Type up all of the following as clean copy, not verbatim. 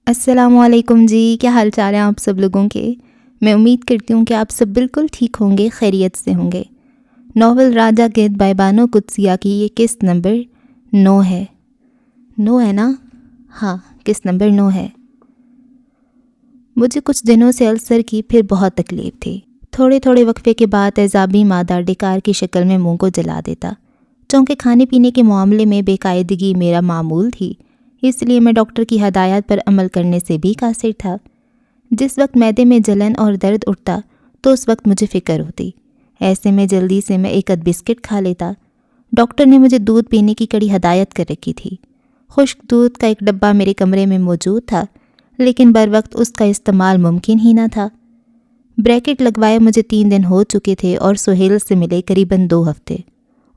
السلام علیکم جی، کیا حال چال ہیں آپ سب لوگوں کے؟ میں امید کرتی ہوں کہ آپ سب بالکل ٹھیک ہوں گے، خیریت سے ہوں گے۔ Novel Raja Gidh by Bano Qudsia کی یہ قسط نمبر 9 ہے۔ 9 ہے نا؟ ہاں، قسط نمبر 9 ہے۔ مجھے کچھ دنوں سے السر کی پھر بہت تکلیف تھی۔ تھوڑے تھوڑے وقفے کے بعد تیزابی مادہ ڈکار کی شکل میں منہ کو جلا دیتا۔ چونکہ کھانے پینے کے معاملے میں بے قاعدگی میرا معمول تھی، اس لیے میں ڈاکٹر کی ہدایات پر عمل کرنے سے بھی قاصر تھا۔ جس وقت معدے میں جلن اور درد اٹھتا تو اس وقت مجھے فکر ہوتی۔ ایسے میں جلدی سے میں ایک ادھ بسکٹ کھا لیتا۔ ڈاکٹر نے مجھے دودھ پینے کی کڑی ہدایت کر رکھی تھی۔ خشک دودھ کا ایک ڈبہ میرے کمرے میں موجود تھا، لیکن بر وقت اس کا استعمال ممکن ہی نہ تھا۔ بریکٹ لگوائے مجھے 3 دن ہو چکے تھے اور سہیل سے ملے قریباً 2 ہفتے۔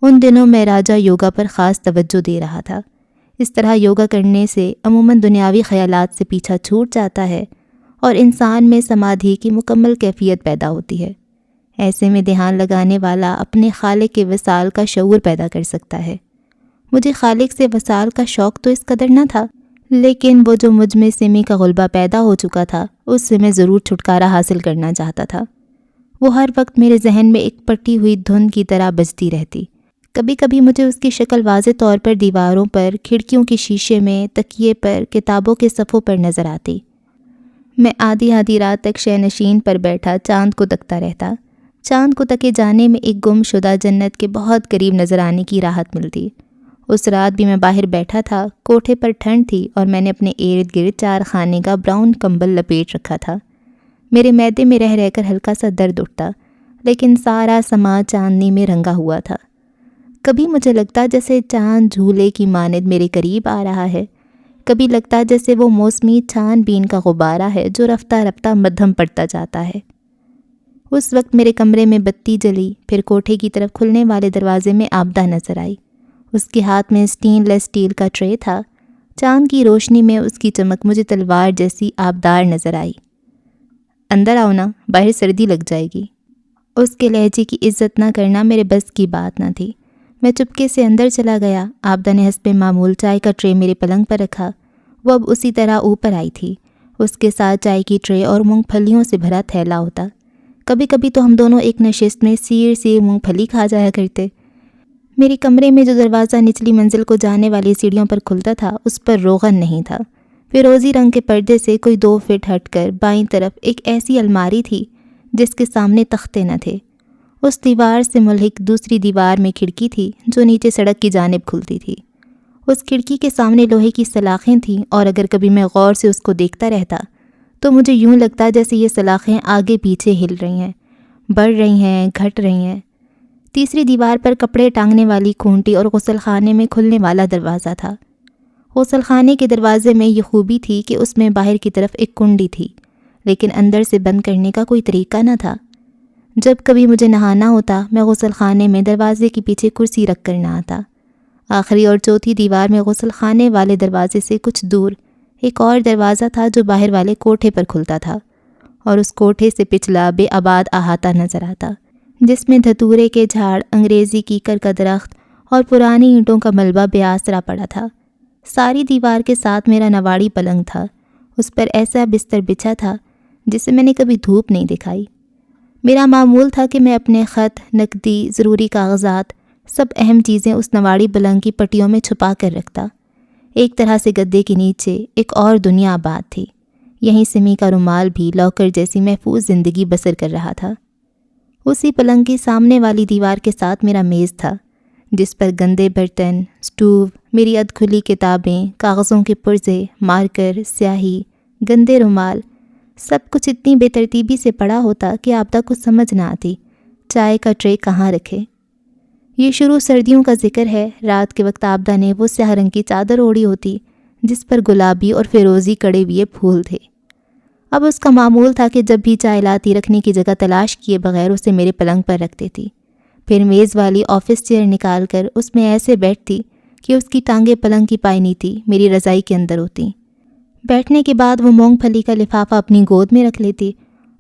ان دنوں میں راجہ یوگا پر خاص توجہ دے رہا تھا۔ اس طرح یوگا کرنے سے عموماً دنیاوی خیالات سے پیچھا چھوٹ جاتا ہے اور انسان میں سمادھی کی مکمل کیفیت پیدا ہوتی ہے۔ ایسے میں دھیان لگانے والا اپنے خالق کے وصال کا شعور پیدا کر سکتا ہے۔ مجھے خالق سے وصال کا شوق تو اس قدر نہ تھا، لیکن وہ جو مجھ میں سمی کا غلبہ پیدا ہو چکا تھا، اس سے میں ضرور چھٹکارا حاصل کرنا چاہتا تھا۔ وہ ہر وقت میرے ذہن میں ایک پٹی ہوئی دھن کی طرح بجتی رہتی۔ کبھی کبھی مجھے اس کی شکل واضح طور پر دیواروں پر، کھڑکیوں کے شیشے میں، تکیے پر، کتابوں کے صفوں پر نظر آتی۔ میں آدھی رات تک شے نشین پر بیٹھا چاند کو تکتا رہتا۔ چاند کو تکے جانے میں ایک گم شدہ جنت کے بہت قریب نظر آنے کی راحت ملتی۔ اس رات بھی میں باہر بیٹھا تھا۔ کوٹھے پر ٹھنڈ تھی اور میں نے اپنے ارد گرد 4 خانے کا براؤن کمبل لپیٹ رکھا تھا۔ میرے معدے میں رہ کر ہلکا سا درد اٹھتا، لیکن سارا سما چاندنی میں رنگا ہوا تھا۔ کبھی مجھے لگتا جیسے چاند جھولے کی مانند میرے قریب آ رہا ہے، کبھی لگتا جیسے وہ موسمی چھان بین کا غبارہ ہے جو رفتہ رفتہ مدھم پڑتا جاتا ہے۔ اس وقت میرے کمرے میں بتی جلی، پھر کوٹھے کی طرف کھلنے والے دروازے میں آبدہ نظر آئی۔ اس کے ہاتھ میں سٹین لیس سٹیل کا ٹرے تھا۔ چاند کی روشنی میں اس کی چمک مجھے تلوار جیسی آبدار نظر آئی۔ اندر آؤ نا، باہر سردی لگ جائے گی۔ اس کے لہجے کی عزت نہ کرنا میرے بس کی بات نہ تھی۔ میں چپکے سے اندر چلا گیا۔ آبدہ نے حسب معمول چائے کا ٹرے میرے پلنگ پر رکھا۔ وہ اب اسی طرح اوپر آئی تھی۔ اس کے ساتھ چائے کی ٹرے اور مونگ پھلیوں سے بھرا تھیلا ہوتا۔ کبھی کبھی تو ہم دونوں ایک نشست میں سیر مونگ پھلی کھا جایا کرتے۔ میرے کمرے میں جو دروازہ نچلی منزل کو جانے والی سیڑھیوں پر کھلتا تھا، اس پر روغن نہیں تھا۔ فیروزی رنگ کے پردے سے کوئی 2 فٹ ہٹ کر بائیں طرف ایک ایسی الماری تھی جس کے سامنے تختے نہ تھے۔ اس دیوار سے ملحق دوسری دیوار میں کھڑکی تھی جو نیچے سڑک کی جانب کھلتی تھی۔ اس کھڑکی کے سامنے لوہے کی سلاخیں تھیں اور اگر کبھی میں غور سے اس کو دیکھتا رہتا تو مجھے یوں لگتا جیسے یہ سلاخیں آگے پیچھے ہل رہی ہیں، بڑھ رہی ہیں، گھٹ رہی ہیں۔ تیسری دیوار پر کپڑے ٹانگنے والی کھونٹی اور غسل خانے میں کھلنے والا دروازہ تھا۔ غسل خانے کے دروازے میں یہ خوبی تھی کہ اس میں باہر کی طرف ایک کنڈی تھی، لیکن اندر سے بند کرنے کا کوئی طریقہ نہ تھا۔ جب کبھی مجھے نہانا ہوتا، میں غسل خانے میں دروازے کے پیچھے کرسی رکھ کر نہاتا۔ آخری اور چوتھی دیوار میں غسل خانے والے دروازے سے کچھ دور ایک اور دروازہ تھا جو باہر والے کوٹھے پر کھلتا تھا، اور اس کوٹھے سے پچھلا بے آباد احاطہ نظر آتا، جس میں دھتورے کے جھاڑ، انگریزی کیکر کا درخت اور پرانی اینٹوں کا ملبہ بے آسرا پڑا تھا۔ ساری دیوار کے ساتھ میرا نواڑی پلنگ تھا۔ اس پر ایسا بستر بچھا تھا جسے میں نے کبھی دھوپ نہیں دکھائی۔ میرا معمول تھا کہ میں اپنے خط، نقدی، ضروری کاغذات، سب اہم چیزیں اس نواڑی پلنگ کی پٹیوں میں چھپا کر رکھتا۔ ایک طرح سے گدے کے نیچے ایک اور دنیا آباد تھی۔ یہیں سمی کا رومال بھی لاکر جیسی محفوظ زندگی بسر کر رہا تھا۔ اسی پلنگ کی سامنے والی دیوار کے ساتھ میرا میز تھا، جس پر گندے برتن، سٹوو، میری ادھ کھلی کتابیں، کاغذوں کے پرزے، مارکر، سیاہی، گندے رومال، سب کچھ اتنی بے ترتیبی سے پڑا ہوتا کہ آبدہ کو سمجھ نہ آتی چائے کا ٹرے کہاں رکھے۔ یہ شروع سردیوں کا ذکر ہے۔ رات کے وقت آبدہ نے وہ سیاہ رنگ کی چادر اوڑھی ہوتی جس پر گلابی اور فیروزی کڑے ہوئے پھول تھے۔ اب اس کا معمول تھا کہ جب بھی چائے لاتی رکھنے کی جگہ تلاش کیے بغیر اسے میرے پلنگ پر رکھ دیتی، پھر میز والی آفس چیئر نکال کر اس میں ایسے بیٹھتی کہ اس کی ٹانگیں پلنگ کی پائنیتی میری رضائی کے اندر ہوتی۔ بیٹھنے کے بعد وہ مونگ پھلی کا لفافہ اپنی گود میں رکھ لیتی۔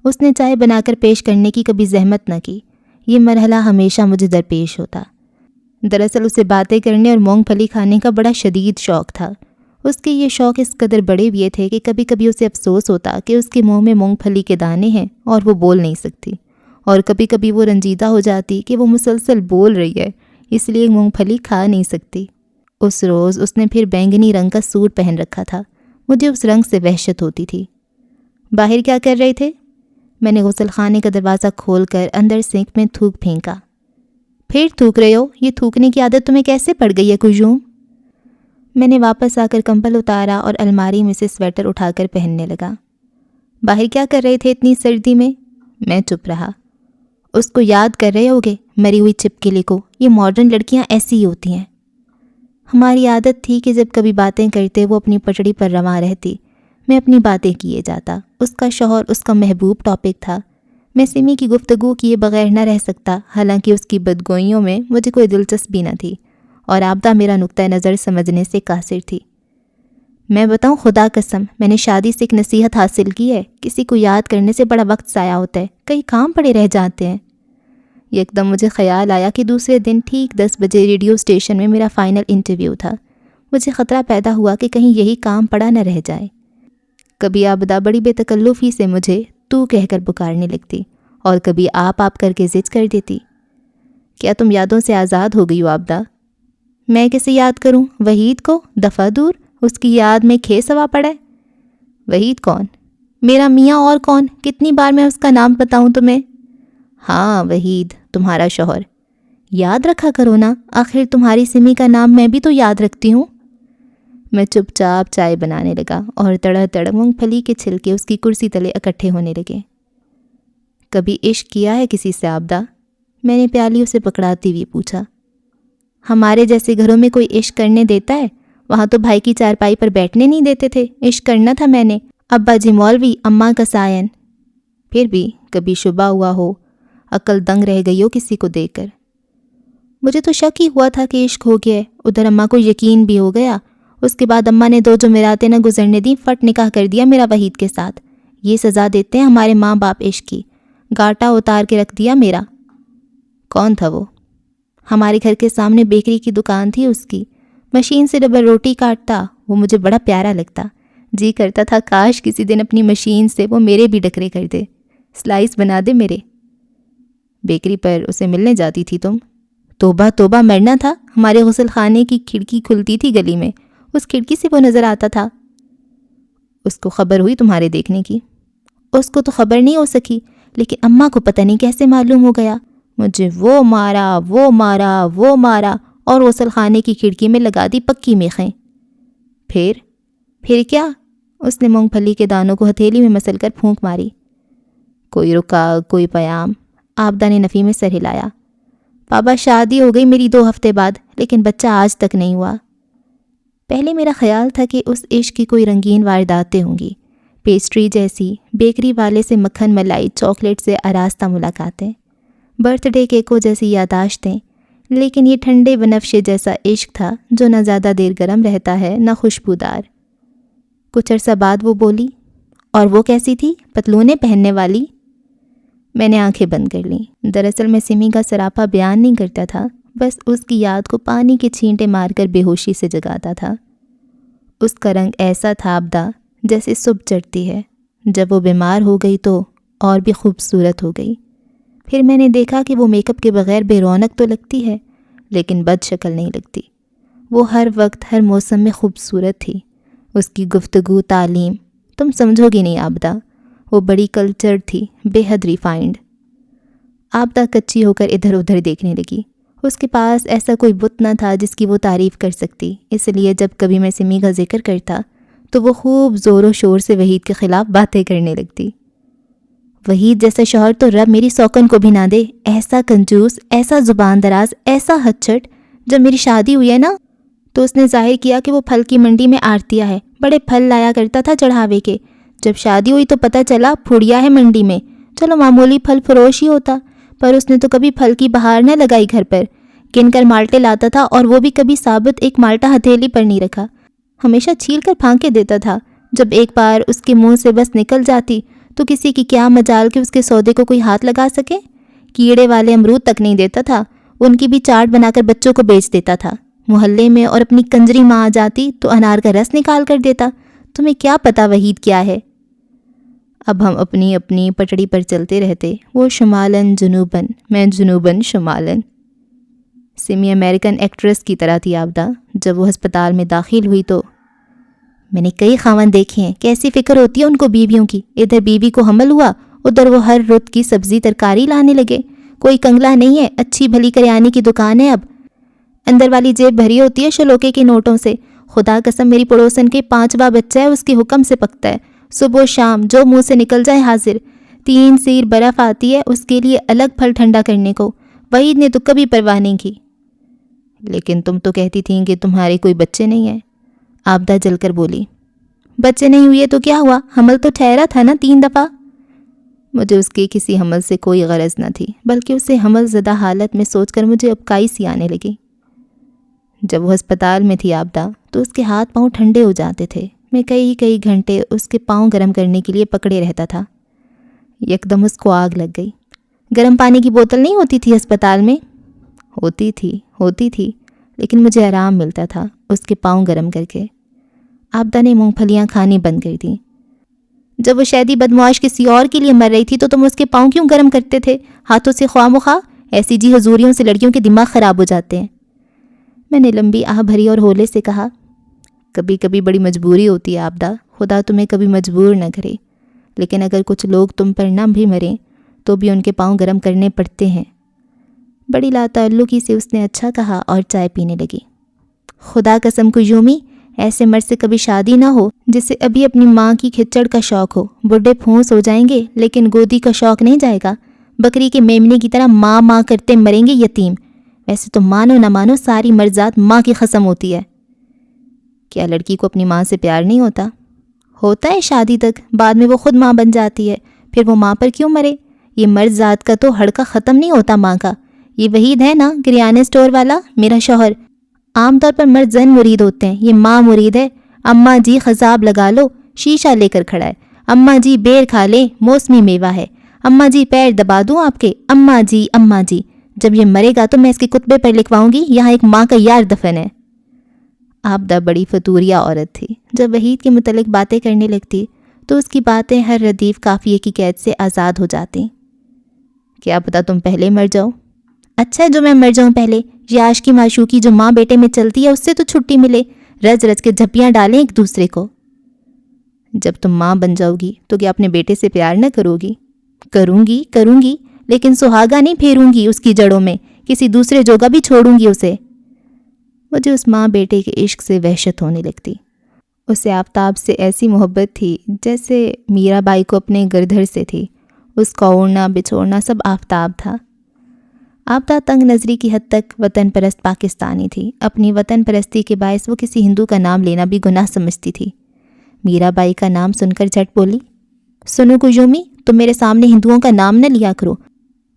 اس نے چائے بنا کر پیش کرنے کی کبھی زحمت نہ کی۔ یہ مرحلہ ہمیشہ مجھے درپیش ہوتا۔ دراصل اسے باتیں کرنے اور مونگ پھلی کھانے کا بڑا شدید شوق تھا۔ اس کے یہ شوق اس قدر بڑے ہوئے تھے کہ کبھی کبھی اسے افسوس ہوتا کہ اس کے منہ میں مونگ پھلی کے دانے ہیں اور وہ بول نہیں سکتی، اور کبھی کبھی وہ رنجیدہ ہو جاتی کہ وہ مسلسل بول رہی ہے اس لیے مونگ پھلی کھا نہیں سکتی۔ اس روز اس نے پھر بینگنی رنگ کا سوٹ پہن رکھا تھا، مجھے اس رنگ سے وحشت ہوتی تھی۔ باہر کیا کر رہے تھے؟ میں نے غسل خانے کا دروازہ کھول کر اندر سنک میں تھوک پھینکا۔ پھر تھوک رہے ہو؟ یہ تھوکنے کی عادت تمہیں کیسے پڑ گئی ہے کجوم؟ میں نے واپس آ کر کمبل اتارا اور الماری میں سے سویٹر اٹھا کر پہننے لگا۔ باہر کیا کر رہے تھے اتنی سردی میں؟ میں چپ رہا۔ اس کو یاد کر رہے ہوگے، مری ہوئی چھپکلی کو؟ یہ ماڈرن لڑکیاں ایسی ہی ہوتی ہیں۔ ہماری عادت تھی کہ جب کبھی باتیں کرتے وہ اپنی پٹڑی پر رواں رہتی، میں اپنی باتیں کیے جاتا۔ اس کا شوہر اس کا محبوب ٹاپک تھا، میں سمی کی گفتگو کیے بغیر نہ رہ سکتا، حالانکہ اس کی بدگوئیوں میں مجھے کوئی دلچسپی نہ تھی اور عابدہ میرا نقطہ نظر سمجھنے سے قاصر تھی۔ میں بتاؤں، خدا قسم میں نے شادی سے ایک نصیحت حاصل کی ہے، کسی کو یاد کرنے سے بڑا وقت ضائع ہوتا ہے، کئی کام پڑے رہ جاتے ہیں۔ یکدم مجھے خیال آیا کہ دوسرے دن ٹھیک 10 بجے ریڈیو اسٹیشن میں میرا فائنل انٹرویو تھا۔ مجھے خطرہ پیدا ہوا کہ کہیں یہی کام پڑا نہ رہ جائے۔ کبھی عابدہ بڑی بے تکلفی سے مجھے تو کہہ کر پکارنے لگتی اور کبھی آپ کر کے ضد کر دیتی۔ کیا تم یادوں سے آزاد ہو گئی ہو عابدہ؟ میں کسے یاد کروں؟ وحید کو؟ دفعہ دور، اس کی یاد میں کھیس ہوا پڑا ہے۔ وحید کون؟ میرا میاں، اور کون؟ کتنی بار میں اس کا نام بتاؤں تمہیں؟ ہاں وحید، تمہارا شوہر۔ یاد رکھا کرو نا، آخر تمہاری سمی کا نام میں بھی تو یاد رکھتی ہوں۔ میں چپ چاپ چائے بنانے لگا اور تڑہ تڑ مونگ پھلی کے چھلکے اس کی کرسی تلے اکٹھے ہونے لگے۔ کبھی عشق کیا ہے کسی سے عابدہ؟ میں نے پیالی اسے پکڑاتی ہوئی پوچھا۔ ہمارے جیسے گھروں میں کوئی عشق کرنے دیتا ہے؟ وہاں تو بھائی کی چارپائی پر بیٹھنے نہیں دیتے تھے۔ عشق کرنا تھا میں نے، ابا جی مولوی، اماں کسائن۔ پھر بھی کبھی شبہ ہوا ہو، عقل دنگ رہ گئی ہو کسی کو دیکھ کر؟ مجھے تو شک ہی ہوا تھا کہ عشق ہو گیا ہے، ادھر اماں کو یقین بھی ہو گیا۔ اس کے بعد اماں نے 2 جمعراتیں نہ گزرنے دیں، فٹ نکاح کر دیا میرا وحید کے ساتھ۔ یہ سزا دیتے ہیں ہمارے ماں باپ عشق کی، گاٹا اتار کے رکھ دیا میرا۔ کون تھا وہ؟ ہمارے گھر کے سامنے بیکری کی دکان تھی اس کی، مشین سے ڈبل روٹی کاٹتا، وہ مجھے بڑا پیارا لگتا۔ جی کرتا تھا کاش کسی دن اپنی مشین سے وہ میرے بھی ڈکرے کر دے، سلائس بنا دے میرے۔ بیکری پر اسے ملنے جاتی تھی تم؟ توبہ توبہ، مرنا تھا۔ ہمارے غسل خانے کی کھڑکی کھلتی تھی گلی میں، اس کھڑکی سے وہ نظر آتا تھا۔ اس کو خبر ہوئی تمہارے دیکھنے کی؟ اس کو تو خبر نہیں ہو سکی، لیکن اماں کو پتہ نہیں کیسے معلوم ہو گیا۔ مجھے وہ مارا اور غسل خانے کی کھڑکی میں لگا دی پکی میخیں۔ پھر کیا؟ اس نے مونگ پھلی کے دانوں کو ہتھیلی میں مسل کر پھونک ماری۔ کوئی رکا، کوئی پیام؟ عابدہ نے نفی میں سر ہلایا۔ بابا، شادی ہو گئی میری 2 ہفتے بعد، لیکن بچہ آج تک نہیں ہوا۔ پہلے میرا خیال تھا کہ اس عشق کی کوئی رنگین وارداتیں ہوں گی، پیسٹری جیسی، بیکری والے سے مکھن ملائی چاکلیٹ سے آراستہ ملاقاتیں، برتھ ڈے کیکوں جیسی یاداشتیں، لیکن یہ ٹھنڈے بنفشے جیسا عشق تھا جو نہ زیادہ دیر گرم رہتا ہے نہ خوشبودار۔ کچھ عرصہ بعد وہ بولی، اور وہ کیسی تھی؟ پتلونے پہننے والی؟ میں نے آنکھیں بند کر لیں۔ دراصل میں سمی کا سراپا بیان نہیں کرتا تھا، بس اس کی یاد کو پانی کے چھینٹے مار کر بے ہوشی سے جگاتا تھا۔ اس کا رنگ ایسا تھا عابدہ جیسے صبح چڑھتی ہے، جب وہ بیمار ہو گئی تو اور بھی خوبصورت ہو گئی۔ پھر میں نے دیکھا کہ وہ میک اپ کے بغیر بے رونق تو لگتی ہے، لیکن بد شکل نہیں لگتی۔ وہ ہر وقت ہر موسم میں خوبصورت تھی۔ اس کی گفتگو، تعلیم، تم سمجھو گی نہیں عابدہ، وہ بڑی کلچرڈ تھی، بے حد ریفائنڈ۔ عابدہ کچی ہو کر ادھر ادھر دیکھنے لگی۔ اس کے پاس ایسا کوئی بت نہ تھا جس کی وہ تعریف کر سکتی، اس لیے جب کبھی میں سمی کا ذکر کرتا تو وہ خوب زور و شور سے وحید کے خلاف باتیں کرنے لگتی۔ وحید جیسا شوہر تو رب میری سوکن کو بھی نہ دے، ایسا کنجوس، ایسا زبان دراز، ایسا ہچٹ۔ جب میری شادی ہوئی ہے نا تو اس نے ظاہر کیا کہ وہ پھل کی منڈی میں آڑتیا ہے، بڑے پھل لایا کرتا تھا چڑھاوے کے۔ جب شادی ہوئی تو پتہ چلا پھوڑیا ہے منڈی میں، چلو معمولی پھل فروش ہی ہوتا، پر اس نے تو کبھی پھل کی بہار نہ لگائی گھر پر۔ گن کر مالٹے لاتا تھا اور وہ بھی کبھی ثابت ایک مالٹا ہتھیلی پر نہیں رکھا، ہمیشہ چھیل کر پھانکے دیتا تھا۔ جب ایک بار اس کے منہ سے بس نکل جاتی تو کسی کی کیا مجال کہ اس کے سودے کو کوئی ہاتھ لگا سکے۔ کیڑے والے امرود تک نہیں دیتا تھا، ان کی بھی چاٹ بنا کر بچوں کو بیچ دیتا تھا۔ محلے میں اور اپنی کنجری ماں آ جاتی تو انار کا رس نکال کر دیتا. تمہیں کیا پتا وحید کیا ہے؟ اب ہم اپنی اپنی پٹڑی پر چلتے رہتے، وہ شمالاً جنوباً، میں جنوباً شمالاً. سیمی امریکن ایکٹریس کی طرح تھی آبدہ. جب وہ ہسپتال میں داخل ہوئی تو میں نے کئی خاوند دیکھے ہیں، کیسی فکر ہوتی ہے ان کو بیویوں کی. ادھر بیوی کو حمل ہوا، ادھر وہ ہر رت کی سبزی ترکاری لانے لگے. کوئی کنگلا نہیں ہے، اچھی بھلی کریانے کی دکان ہے. اب اندر والی جیب بھری ہوتی ہے شلوکے کے نوٹوں سے. خدا قسم میری پڑوسن کے 5واں بچہ ہے، اس کے حکم سے پکتا ہے. صبح و شام جو منہ سے نکل جائے حاضر. 3 سیر برف آتی ہے اس کے لیے الگ پھل ٹھنڈا کرنے کو. وحید نے تو کبھی پرواہ نہیں کی. لیکن تم تو کہتی تھیں کہ تمہارے کوئی بچے نہیں ہیں. آبدہ جل کر بولی. بچے نہیں ہوئے تو کیا ہوا، حمل تو ٹھہرا تھا نا 3 دفعہ. مجھے اس کے کسی حمل سے کوئی غرض نہ تھی، بلکہ اسے حمل زدہ حالت میں سوچ کر مجھے ابکائی سی آنے لگی. جب وہ ہسپتال میں تھی آبدہ تو اس کے ہاتھ پاؤں ٹھنڈے ہو جاتے تھے. میں کئی گھنٹے اس کے پاؤں گرم کرنے کے لیے پکڑے رہتا تھا. یکدم اس کو آگ لگ گئی. گرم پانی کی بوتل نہیں ہوتی تھی ہسپتال میں؟ ہوتی تھی لیکن مجھے آرام ملتا تھا اس کے پاؤں گرم کر کے. آبدہ نے مونگ پھلیاں کھانی بند کر دیں. جب وہ شیدی بدمعاش کسی اور کے لیے مر رہی تھی تو تم اس کے پاؤں کیوں گرم کرتے تھے ہاتھوں سے خواہ مخواہ؟ ایسی جی حضوریوں سے لڑکیوں کے دماغ خراب ہو جاتے ہیں. میں نے لمبی آہ بھری اور ہولے سے کہا. کبھی کبھی بڑی مجبوری ہوتی ہے آبدہ، خدا تمہیں کبھی مجبور نہ کرے. لیکن اگر کچھ لوگ تم پر نہ بھی مریں تو بھی ان کے پاؤں گرم کرنے پڑتے ہیں. بڑی لاتعلقی سے اس نے اچھا کہا اور چائے پینے لگی. خدا قسم کو یومی ایسے مرد سے کبھی شادی نہ ہو جسے ابھی اپنی ماں کی کھچڑ کا شوق ہو. بڈھے پھونس ہو جائیں گے لیکن گودی کا شوق نہیں جائے گا. بکری کے میمنے کی طرح ماں ماں کرتے مریں گے یتیم. ویسے تو مانو نہ مانو ساری مرزات ماں کی قسم ہوتی ہے. کیا لڑکی کو اپنی ماں سے پیار نہیں ہوتا؟ ہوتا ہے شادی تک، بعد میں وہ خود ماں بن جاتی ہے. پھر وہ ماں پر کیوں مرے؟ یہ مرد ذات کا تو ہڑکا ختم نہیں ہوتا ماں کا. یہ وحید ہے نا کریانے اسٹور والا، میرا شوہر. عام طور پر مرد زن مرید ہوتے ہیں، یہ ماں مرید ہے. اماں جی خضاب لگا لو، شیشہ لے کر کھڑا ہے. اماں جی بیر کھا لیں، موسمی میوہ ہے. اماں جی پیر دبا دوں آپ کے، اماں جی. جب یہ مرے گا تو میں اس کے کتبے پر لکھواؤں گی یہاں ایک ماں کا یار دفن ہے. آبدہ بڑی فتوریہ عورت تھی. جب وحید کے متعلق باتیں کرنے لگتی تو اس کی باتیں ہر ردیف قافیے کی قید سے آزاد ہو جاتی. کیا پتہ تم پہلے مر جاؤ. اچھا ہے جو میں مر جاؤں پہلے. یہ عاشقی معشوقی جو ماں بیٹے میں چلتی ہے اس سے تو چھٹی ملے. رج رج کے جھپیاں ڈالیں ایک دوسرے کو. جب تم ماں بن جاؤ گی تو کیا اپنے بیٹے سے پیار نہ کرو گی؟ کروں گی لیکن سہاگا نہیں پھیروں گی اس کی جڑوں میں، کسی دوسرے جوگا بھی چھوڑوں گی اسے. مجھے اس ماں بیٹے کے عشق سے وحشت ہونے لگتی. اسے آفتاب سے ایسی محبت تھی جیسے میرا بائی کو اپنے گردھر سے تھی. اس کا اوڑھنا بچھوڑنا سب آفتاب تھا. آبدہ تنگ نظری کی حد تک وطن پرست پاکستانی تھی. اپنی وطن پرستی کے باعث وہ کسی ہندو کا نام لینا بھی گناہ سمجھتی تھی. میرا بائی کا نام سن کر جھٹ بولی. سنو کجومی، تم میرے سامنے ہندوؤں کا نام نہ لیا کرو.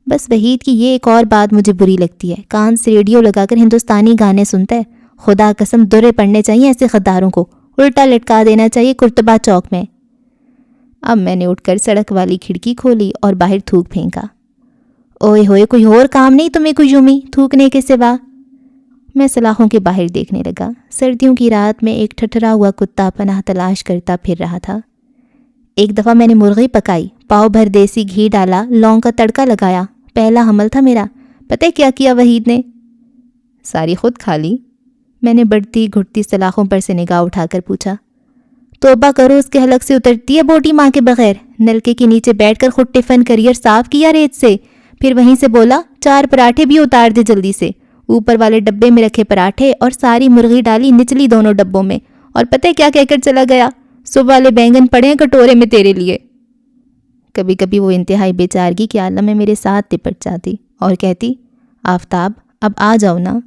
بس وحید کی یہ ایک اور بات مجھے بری لگتی ہے، کان سے ریڈیو لگا کر ہندوستانی گانے سنتا ہے. خدا قسم درے پڑنے چاہیے ایسے غداروں کو، الٹا لٹکا دینا چاہیے کرتبہ چوک میں. اب میں نے اٹھ کر سڑک والی کھڑکی کھولی اور باہر تھوک پھینکا. اوئے ہوئے کوئی اور کام نہیں تمہیں کجومی تھوکنے کے سوا؟ میں سلاخوں کے باہر دیکھنے لگا. سردیوں کی رات میں ایک ٹھٹھرا ہوا کتا پناہ تلاش کرتا پھر رہا تھا. ایک دفعہ میں نے مرغی پکائی، پاؤ بھر دیسی گھی ڈالا، لونگ کا تڑکا لگایا. پہلا حمل تھا میرا. پتہ کیا کیا وحید نے؟ ساری خود کھا لی. میں نے بڑھتی گھٹتی سلاخوں پر سے نگاہ اٹھا کر پوچھا. توبہ کرو، اس کے حلق سے اترتی ہے بوٹی ماں کے بغیر. نلکے کے نیچے بیٹھ کر خود ٹفن کریئر صاف کیا ریت سے، پھر وہیں سے بولا 4 پراٹھے بھی اتار دے جلدی سے. اوپر والے ڈبے میں رکھے پراٹھے اور ساری مرغی ڈالی نچلی دونوں ڈبوں میں. اور پتہ کیا کہہ کر چلا گیا؟ صبح والے بینگن پڑے ہیں کٹورے میں تیرے لیے. کبھی کبھی وہ انتہائی بے چارگی کے عالم میں میرے ساتھ لپٹ جاتی اور کہتی، آفتاب اب آ جاؤ نا.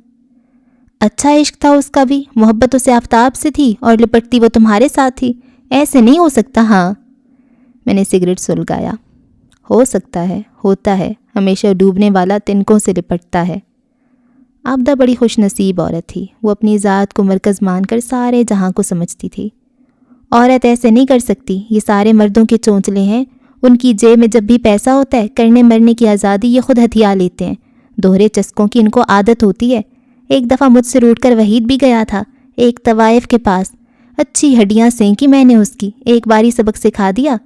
اچھا عشق تھا اس کا بھی، محبت اسے آفتاب سے تھی اور لپٹتی وہ تمہارے ساتھ تھی. ایسے نہیں ہو سکتا. ہاں، میں نے سگریٹ سلگایا. ہو سکتا ہے، ہوتا ہے. ہمیشہ ڈوبنے والا تنکوں سے لپٹتا ہے. آبدہ بڑی خوش نصیب عورت تھی. وہ اپنی ذات کو مرکز مان کر سارے جہاں کو سمجھتی تھی. عورت ایسے نہیں کر سکتی. یہ سارے مردوں کے چونچلے ہیں. ان کی جیب میں جب بھی پیسہ ہوتا ہے، کرنے مرنے کی آزادی یہ خود ہتھیا لیتے ہیں. دوہرے چسکوں کی ان کو عادت ہوتی ہے. ایک دفعہ مجھ سے روٹ کر وحید بھی گیا تھا ایک طوائف کے پاس، اچھی ہڈیاں سینکی میں نے اس کی، ایک باری سبق سکھا دیا۔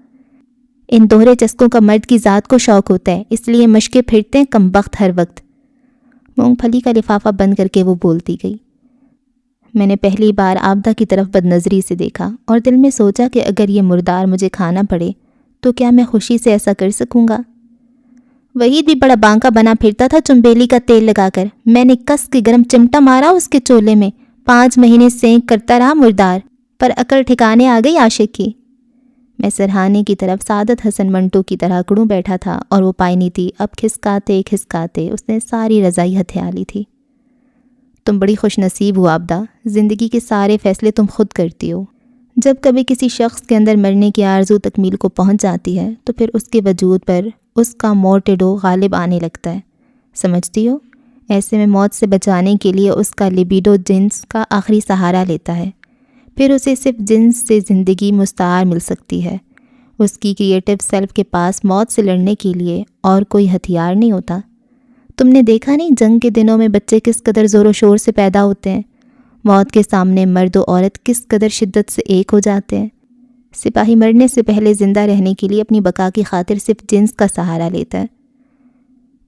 ان دوہرے چسکوں کا مرد کی ذات کو شوق ہوتا ہے، اس لیے مشقیں پھرتے ہیں کم وقت ہر وقت۔ مونگ پھلی کا لفافہ بند کر کے وہ بولتی گئی۔ میں نے پہلی بار عابدہ کی طرف بد نظری سے دیکھا اور دل میں سوچا کہ اگر یہ مردار مجھے کھانا پڑے تو کیا میں خوشی سے ایسا کر سکوں گا؟ وحید بھی بڑا بانکا بنا پھرتا تھا چنبیلی کا تیل لگا کر، میں نے کس کے گرم چمٹا مارا اس کے چولے میں، 5 مہینے سینک کرتا رہا مردار، پر عقل ٹھکانے آ گئی عاشق کی۔ میں سرہانے کی طرف سعادت حسن منٹو کی طرح کڑوں بیٹھا تھا اور وہ پائنی تھی، اب کھسکاتے کھسکاتے اس نے ساری رضائی ہتھیا لی تھی۔ تم بڑی خوش نصیب ہو عابدہ، زندگی کے سارے فیصلے تم خود کرتی ہو۔ جب کبھی کسی شخص کے اندر مرنے کی آرزو تکمیل کو پہنچ جاتی ہے تو پھر اس کے وجود پر اس کا مورٹیڈو غالب آنے لگتا ہے، سمجھتی ہو؟ ایسے میں موت سے بچانے کے لیے اس کا لیبیڈو جنس کا آخری سہارا لیتا ہے، پھر اسے صرف جنس سے زندگی مستعار مل سکتی ہے۔ اس کی کریٹو سیلف کے پاس موت سے لڑنے کے لیے اور کوئی ہتھیار نہیں ہوتا۔ تم نے دیکھا نہیں جنگ کے دنوں میں بچے کس قدر زور و شور سے پیدا ہوتے ہیں، موت کے سامنے مرد و عورت کس قدر شدت سے ایک ہو جاتے ہیں۔ سپاہی مرنے سے پہلے زندہ رہنے کے لیے اپنی بقا کی خاطر صرف جنس کا سہارا لیتا ہے۔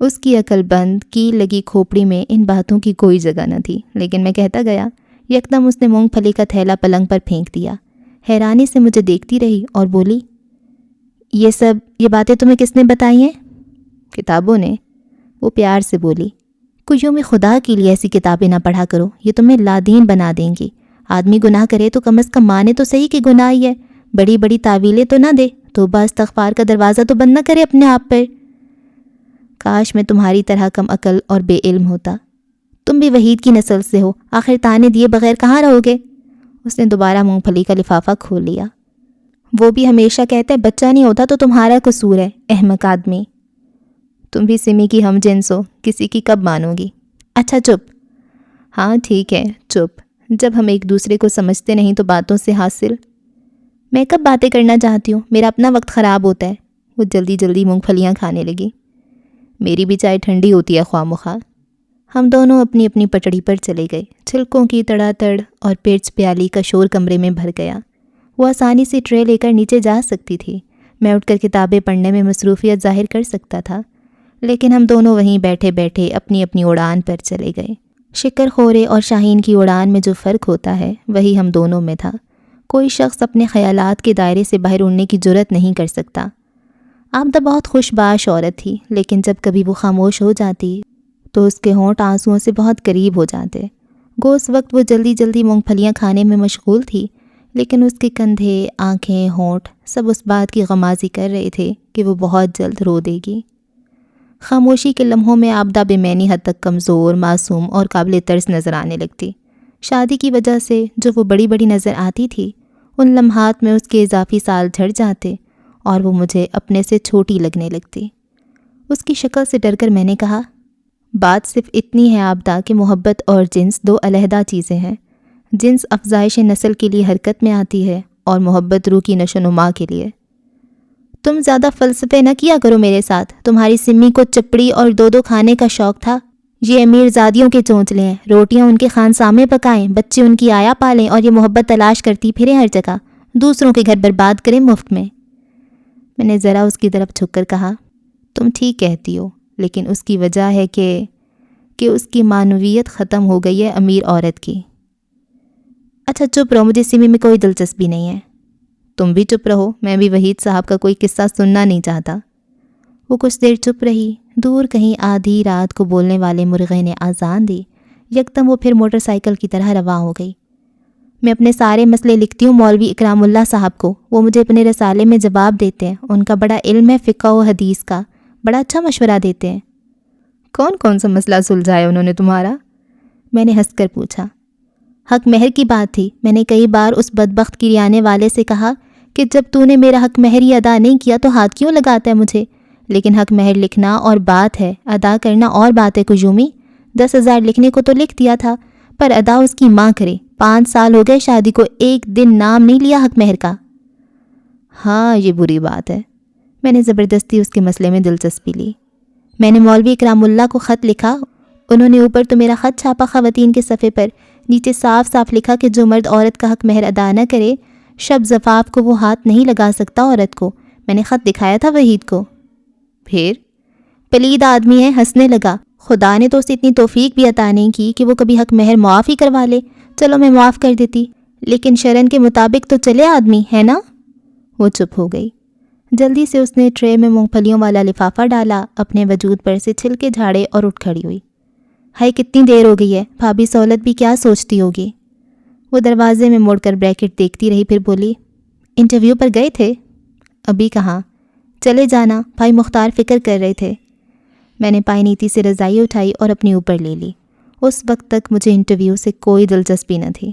اس کی عقل بند کیل لگی کھوپڑی میں ان باتوں کی کوئی جگہ نہ تھی، لیکن میں کہتا گیا۔ یکدم اس نے مونگ پھلی کا تھیلا پلنگ پر پھینک دیا، حیرانی سے مجھے دیکھتی رہی اور بولی، یہ باتیں تمہیں کس نے بتائی ہیں؟ کتابوں نے، وہ پیار سے بولی۔ کوئیوں میں خدا کے لیے ایسی کتابیں نہ پڑھا کرو، یہ تمہیں لادین بنا دیں گی۔ آدمی گناہ کرے تو کم از کم مانے تو صحیح کہ گناہ ہی ہے، بڑی بڑی تعویلیں تو نہ دے، توبہ استغفار کا دروازہ تو بند نہ کرے اپنے آپ پر۔ کاش میں تمہاری طرح کم عقل اور بے علم ہوتا۔ تم بھی وحید کی نسل سے ہو، آخر تانے دیے بغیر کہاں رہو گے؟ اس نے دوبارہ مونگ پھلی کا لفافہ کھول لیا۔ وہ بھی ہمیشہ کہتا ہے بچہ نہیں ہوتا تو تمہارا قصور ہے، احمق آدمی۔ تم بھی سمی کی ہم جنس ہو، کسی کی کب مانو گی؟ اچھا چپ۔ ہاں ٹھیک ہے چپ، جب ہم ایک دوسرے کو سمجھتے نہیں تو باتوں سے حاصل۔ میں کب باتیں کرنا چاہتی ہوں، میرا اپنا وقت خراب ہوتا ہے۔ وہ جلدی جلدی مونگ پھلیاں کھانے لگی۔ میری بھی چائے ٹھنڈی ہوتی ہے خواہ مخواہ۔ ہم دونوں اپنی اپنی پٹڑی پر چلے گئے۔ چھلکوں کی تڑا تڑ اور پیرچ پیالی کا شور کمرے میں بھر گیا۔ وہ آسانی سے ٹرے لے کر نیچے جا سکتی تھی، میں اٹھ کر کتابیں پڑھنے میں مصروفیت ظاہر کر سکتا تھا، لیکن ہم دونوں وہیں بیٹھے بیٹھے اپنی اپنی اڑان پر چلے گئے۔ شکر خورے اور شاہین کی اڑان میں جو فرق ہوتا ہے وہی ہم دونوں میں تھا۔ کوئی شخص اپنے خیالات کے دائرے سے باہر اڑنے کی جرت نہیں کر سکتا۔ عابدہ بہت خوش باش عورت تھی، لیکن جب کبھی وہ خاموش ہو جاتی تو اس کے ہونٹ آنسوؤں سے بہت قریب ہو جاتے۔ گو اس وقت وہ جلدی جلدی مونگ پھلیاں کھانے میں مشغول تھی، لیکن اس کے کندھے، آنکھیں، ہونٹ سب اس بات کی غمازی کر رہے تھے کہ وہ بہت جلد رو دے گی۔ خاموشی کے لمحوں میں عابدہ بے معنی حد تک کمزور، معصوم اور قابل ترس نظر آنے لگتی۔ شادی کی وجہ سے جو وہ بڑی بڑی نظر آتی تھی، ان لمحات میں اس کے اضافی سال جھڑ جاتے اور وہ مجھے اپنے سے چھوٹی لگنے لگتی۔ اس کی شکل سے ڈر کر میں نے کہا، بات صرف اتنی ہے عابدہ کہ محبت اور جنس دو علیحدہ چیزیں ہیں۔ جنس افزائش نسل کے لیے حرکت میں آتی ہے اور محبت روح کی نشو و نما کے لیے۔ تم زیادہ فلسفے نہ کیا کرو میرے ساتھ، تمہاری سمی کو چپڑی اور دو کھانے کا شوق تھا۔ یہ امیر زادیوں کے چونچلے ہیں، روٹیاں ان کے خانسامے پکائیں، بچے ان کی آیا پالیں اور یہ محبت تلاش کرتی پھریں ہر جگہ، دوسروں کے گھر برباد کریں مفت میں۔ میں نے ذرا اس کی طرف جھک کر کہا، تم ٹھیک کہتی ہو، لیکن اس کی وجہ ہے کہ اس کی معنویت ختم ہو گئی ہے امیر عورت کی۔ اچھا چپ رہو، مجھے سمی میں کوئی دلچسپی نہیں ہے۔ تم بھی چپ رہو، میں بھی وحید صاحب کا کوئی قصہ سننا نہیں چاہتا۔ وہ کچھ دیر چپ رہی۔ دور کہیں آدھی رات کو بولنے والے مرغے نے آذان دی۔ یکدم وہ پھر موٹر سائیکل کی طرح رواں ہو گئی۔ میں اپنے سارے مسئلے لکھتی ہوں مولوی اکرام اللہ صاحب کو، وہ مجھے اپنے رسالے میں جواب دیتے ہیں، ان کا بڑا علم ہے فقہ و حدیث کا، بڑا اچھا مشورہ دیتے ہیں۔ کون سا مسئلہ سلجھایا انہوں نے تمہارا؟ میں نے ہنس کر پوچھا۔ حق مہر کی بات تھی۔ میں نے کئی بار اس بدبخت کریانے والے سے کہا کہ جب تو نے میرا حق مہر ہی ادا نہیں کیا تو ہاتھ کیوں لگاتا ہے مجھے؟ لیکن حق مہر لکھنا اور بات ہے، ادا کرنا اور بات ہے کجومی۔ 10,000 لکھنے کو تو لکھ دیا تھا، پر ادا اس کی ماں کرے۔ 5 سال ہو گئے شادی کو، ایک دن نام نہیں لیا حق مہر کا۔ ہاں یہ بری بات ہے۔ میں نے زبردستی اس کے مسئلے میں دلچسپی لی۔ میں نے مولوی اکرام اللہ کو خط لکھا، انہوں نے اوپر تو میرا خط چھاپا خواتین کے صفحے پر، نیچے صاف صاف لکھا کہ جو مرد عورت کا حق مہر ادا نہ کرے شب زفاف کو وہ ہاتھ نہیں لگا سکتا عورت کو۔ میں نے خط دکھایا تھا وحید کو۔ پھر پلید آدمی ہے، ہنسنے لگا۔ خدا نے تو اسے اتنی توفیق بھی عطا نہیں کی کہ وہ کبھی حق مہر معاف ہی کروا لے۔ چلو میں معاف کر دیتی، لیکن شرن کے مطابق تو چلے آدمی ہے نا۔ وہ چپ ہو گئی۔ جلدی سے اس نے ٹرے میں مونگ پھلیوں والا لفافہ ڈالا، اپنے وجود پر سے چھلکے جھاڑے اور اٹھ کھڑی ہوئی۔ ہائی کتنی دیر ہو گئی ہے، بھابھی سہولت بھی کیا سوچتی ہوگی۔ وہ دروازے میں مڑ کر بریکٹ دیکھتی رہی، پھر بولی، انٹرویو پر گئے تھے؟ ابھی کہاں، چلے جانا، بھائی مختار فکر کر رہے تھے۔ میں نے پائی نیتی سے رضائی اٹھائی اور اپنی اوپر لے لی۔ اس وقت تک مجھے انٹرویو سے کوئی دلچسپی نہ تھی۔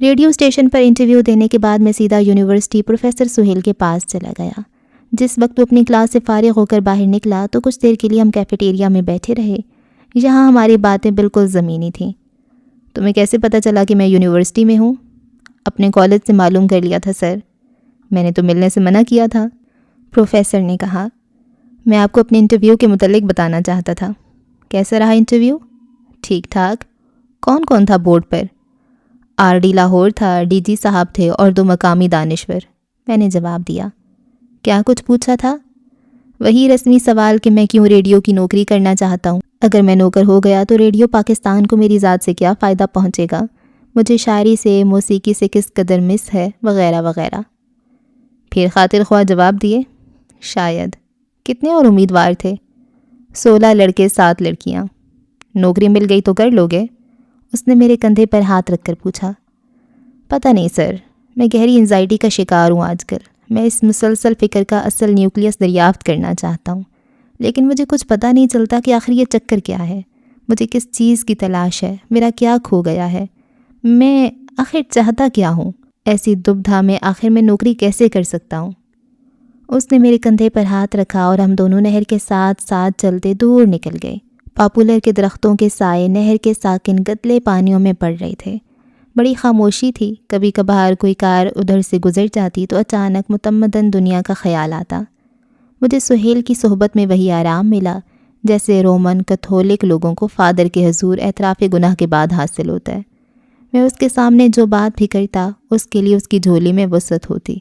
ریڈیو اسٹیشن پر انٹرویو دینے کے بعد میں سیدھا یونیورسٹی پروفیسر سہیل کے پاس چلا گیا۔ جس وقت وہ اپنی کلاس سے فارغ ہو کر باہر نکلا تو کچھ دیر کے لیے ہم کیفیٹیریا میں بیٹھے رہے۔ یہاں ہماری باتیں بالکل زمینی تھیں۔ تمہیں کیسے پتہ چلا کہ میں یونیورسٹی میں ہوں؟ اپنے کالج سے معلوم کر لیا تھا سر۔ میں نے تو ملنے سے منع کیا تھا، پروفیسر نے کہا۔ میں آپ کو اپنے انٹرویو کے متعلق بتانا چاہتا تھا۔ کیسا رہا انٹرویو؟ ٹھیک ٹھاک۔ کون کون تھا بورڈ پر؟ آر ڈی لاہور تھا، ڈی جی صاحب تھے اور 2 مقامی دانشور۔ میں نے جواب دیا۔ کیا کچھ پوچھا تھا؟ وہی رسمی سوال کہ میں کیوں ریڈیو کی نوکری کرنا چاہتا ہوں۔ اگر میں نوکر ہو گیا تو ریڈیو پاکستان کو میری ذات سے کیا فائدہ پہنچے گا؟ مجھے شاعری سے، موسیقی سے کس قدر مس ہے، وغیرہ وغیرہ۔ پھر خاطر خواہ جواب دیے، شاید۔ کتنے اور امیدوار تھے؟ 16 لڑکے 7 لڑکیاں۔ نوکری مل گئی تو کر لوگے؟ اس نے میرے کندھے پر ہاتھ رکھ کر پوچھا۔ پتہ نہیں سر، میں گہری انزائٹی کا شکار ہوں آج کل۔ میں اس مسلسل فکر کا اصل نیوکلیس دریافت کرنا چاہتا ہوں، لیکن مجھے کچھ پتہ نہیں چلتا کہ آخر یہ چکر کیا ہے۔ مجھے کس چیز کی تلاش ہے؟ میرا کیا کھو گیا ہے؟ میں آخر چاہتا کیا ہوں؟ ایسی دبدھا میں آخر میں نوکری کیسے کر سکتا ہوں؟ اس نے میرے کندھے پر ہاتھ رکھا اور ہم دونوں نہر کے ساتھ ساتھ چلتے دور نکل گئے۔ پاپولر کے درختوں کے سائے نہر کے ساکن گدلے پانیوں میں پڑ رہے تھے۔ بڑی خاموشی تھی۔ کبھی کبھار کوئی کار ادھر سے گزر جاتی تو اچانک متمدن دنیا کا خیال آتا۔ مجھے سہیل کی صحبت میں وہی آرام ملا جیسے رومن کتھولک لوگوں کو فادر کے حضور اعتراف گناہ کے بعد حاصل ہوتا ہے۔ میں اس کے سامنے جو بات بھی کرتا اس کے لیے اس کی جھولی میں وسعت ہوتی۔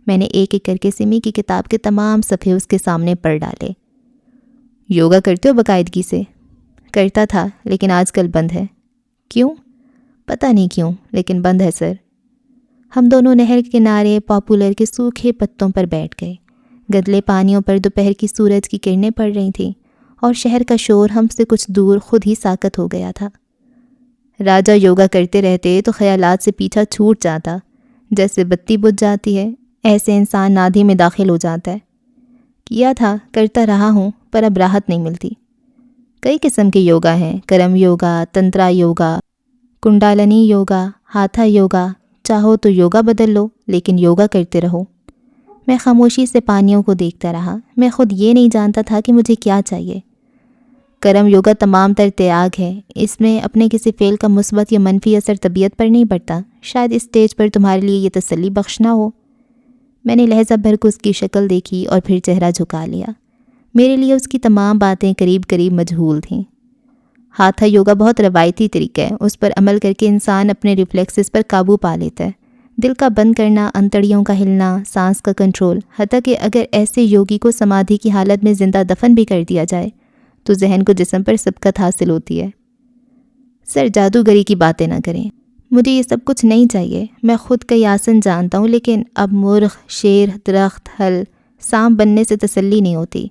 میں نے ایک ایک کر کے سمی کی کتاب کے تمام صفحے اس کے سامنے پڑھ ڈالے۔ یوگا کرتے ہو باقاعدگی سے؟ کرتا تھا لیکن آج کل بند ہے۔ کیوں؟ پتہ نہیں کیوں، لیکن بند ہے سر۔ ہم دونوں نہر کے کنارے پاپولر کے سوکھے پتوں پر بیٹھ گئے۔ گدلے پانیوں پر دوپہر کی سورج کی کرنیں پڑ رہی تھیں اور شہر کا شور ہم سے کچھ دور خود ہی ساکت ہو گیا تھا۔ راجہ یوگا کرتے رہتے تو خیالات سے پیچھا چھوٹ جاتا، جیسے بتی بجھ جاتی ہے ایسے انسان نادی میں داخل ہو جاتا ہے۔ کیا تھا، کرتا رہا ہوں، پر اب راحت نہیں ملتی۔ کئی قسم کے یوگا ہیں، کرم یوگا، تنترا یوگا، کنڈالنی یوگا، ہاتھا یوگا۔ چاہو تو یوگا بدل لو، لیکن یوگا کرتے رہو۔ میں خاموشی سے پانیوں کو دیکھتا رہا۔ میں خود یہ نہیں جانتا تھا کہ مجھے کیا چاہیے۔ کرم یوگا تمام تر تیاگ ہے۔ اس میں اپنے کسی فعل کا مثبت یا منفی اثر طبیعت پر نہیں پڑتا۔ شاید اس سٹیج پر تمہارے لیے یہ تسلی بخش نہ ہو۔ میں نے لہجہ بھر کو اس کی شکل دیکھی اور پھر چہرہ جھکا لیا۔ میرے لیے اس کی تمام باتیں قریب قریب مجہول تھیں۔ ہاتھا یوگا بہت روایتی طریقہ ہے۔ اس پر عمل کر کے انسان اپنے ریفلیکسز پر قابو پا لیتا ہے۔ دل کا بند کرنا، انتڑیوں کا ہلنا، سانس کا کنٹرول، حتیٰ کہ اگر ایسے یوگی کو سمادھی کی حالت میں زندہ دفن بھی کر دیا جائے تو ذہن کو جسم پر سبقت حاصل ہوتی ہے۔ سر، جادوگری کی باتیں نہ کریں۔ مجھے یہ سب کچھ نہیں چاہیے۔ میں خود کئی آسن جانتا ہوں، لیکن اب مرغ، شیر، درخت، ہل، سانپ بننے سے تسلی نہیں ہوتی۔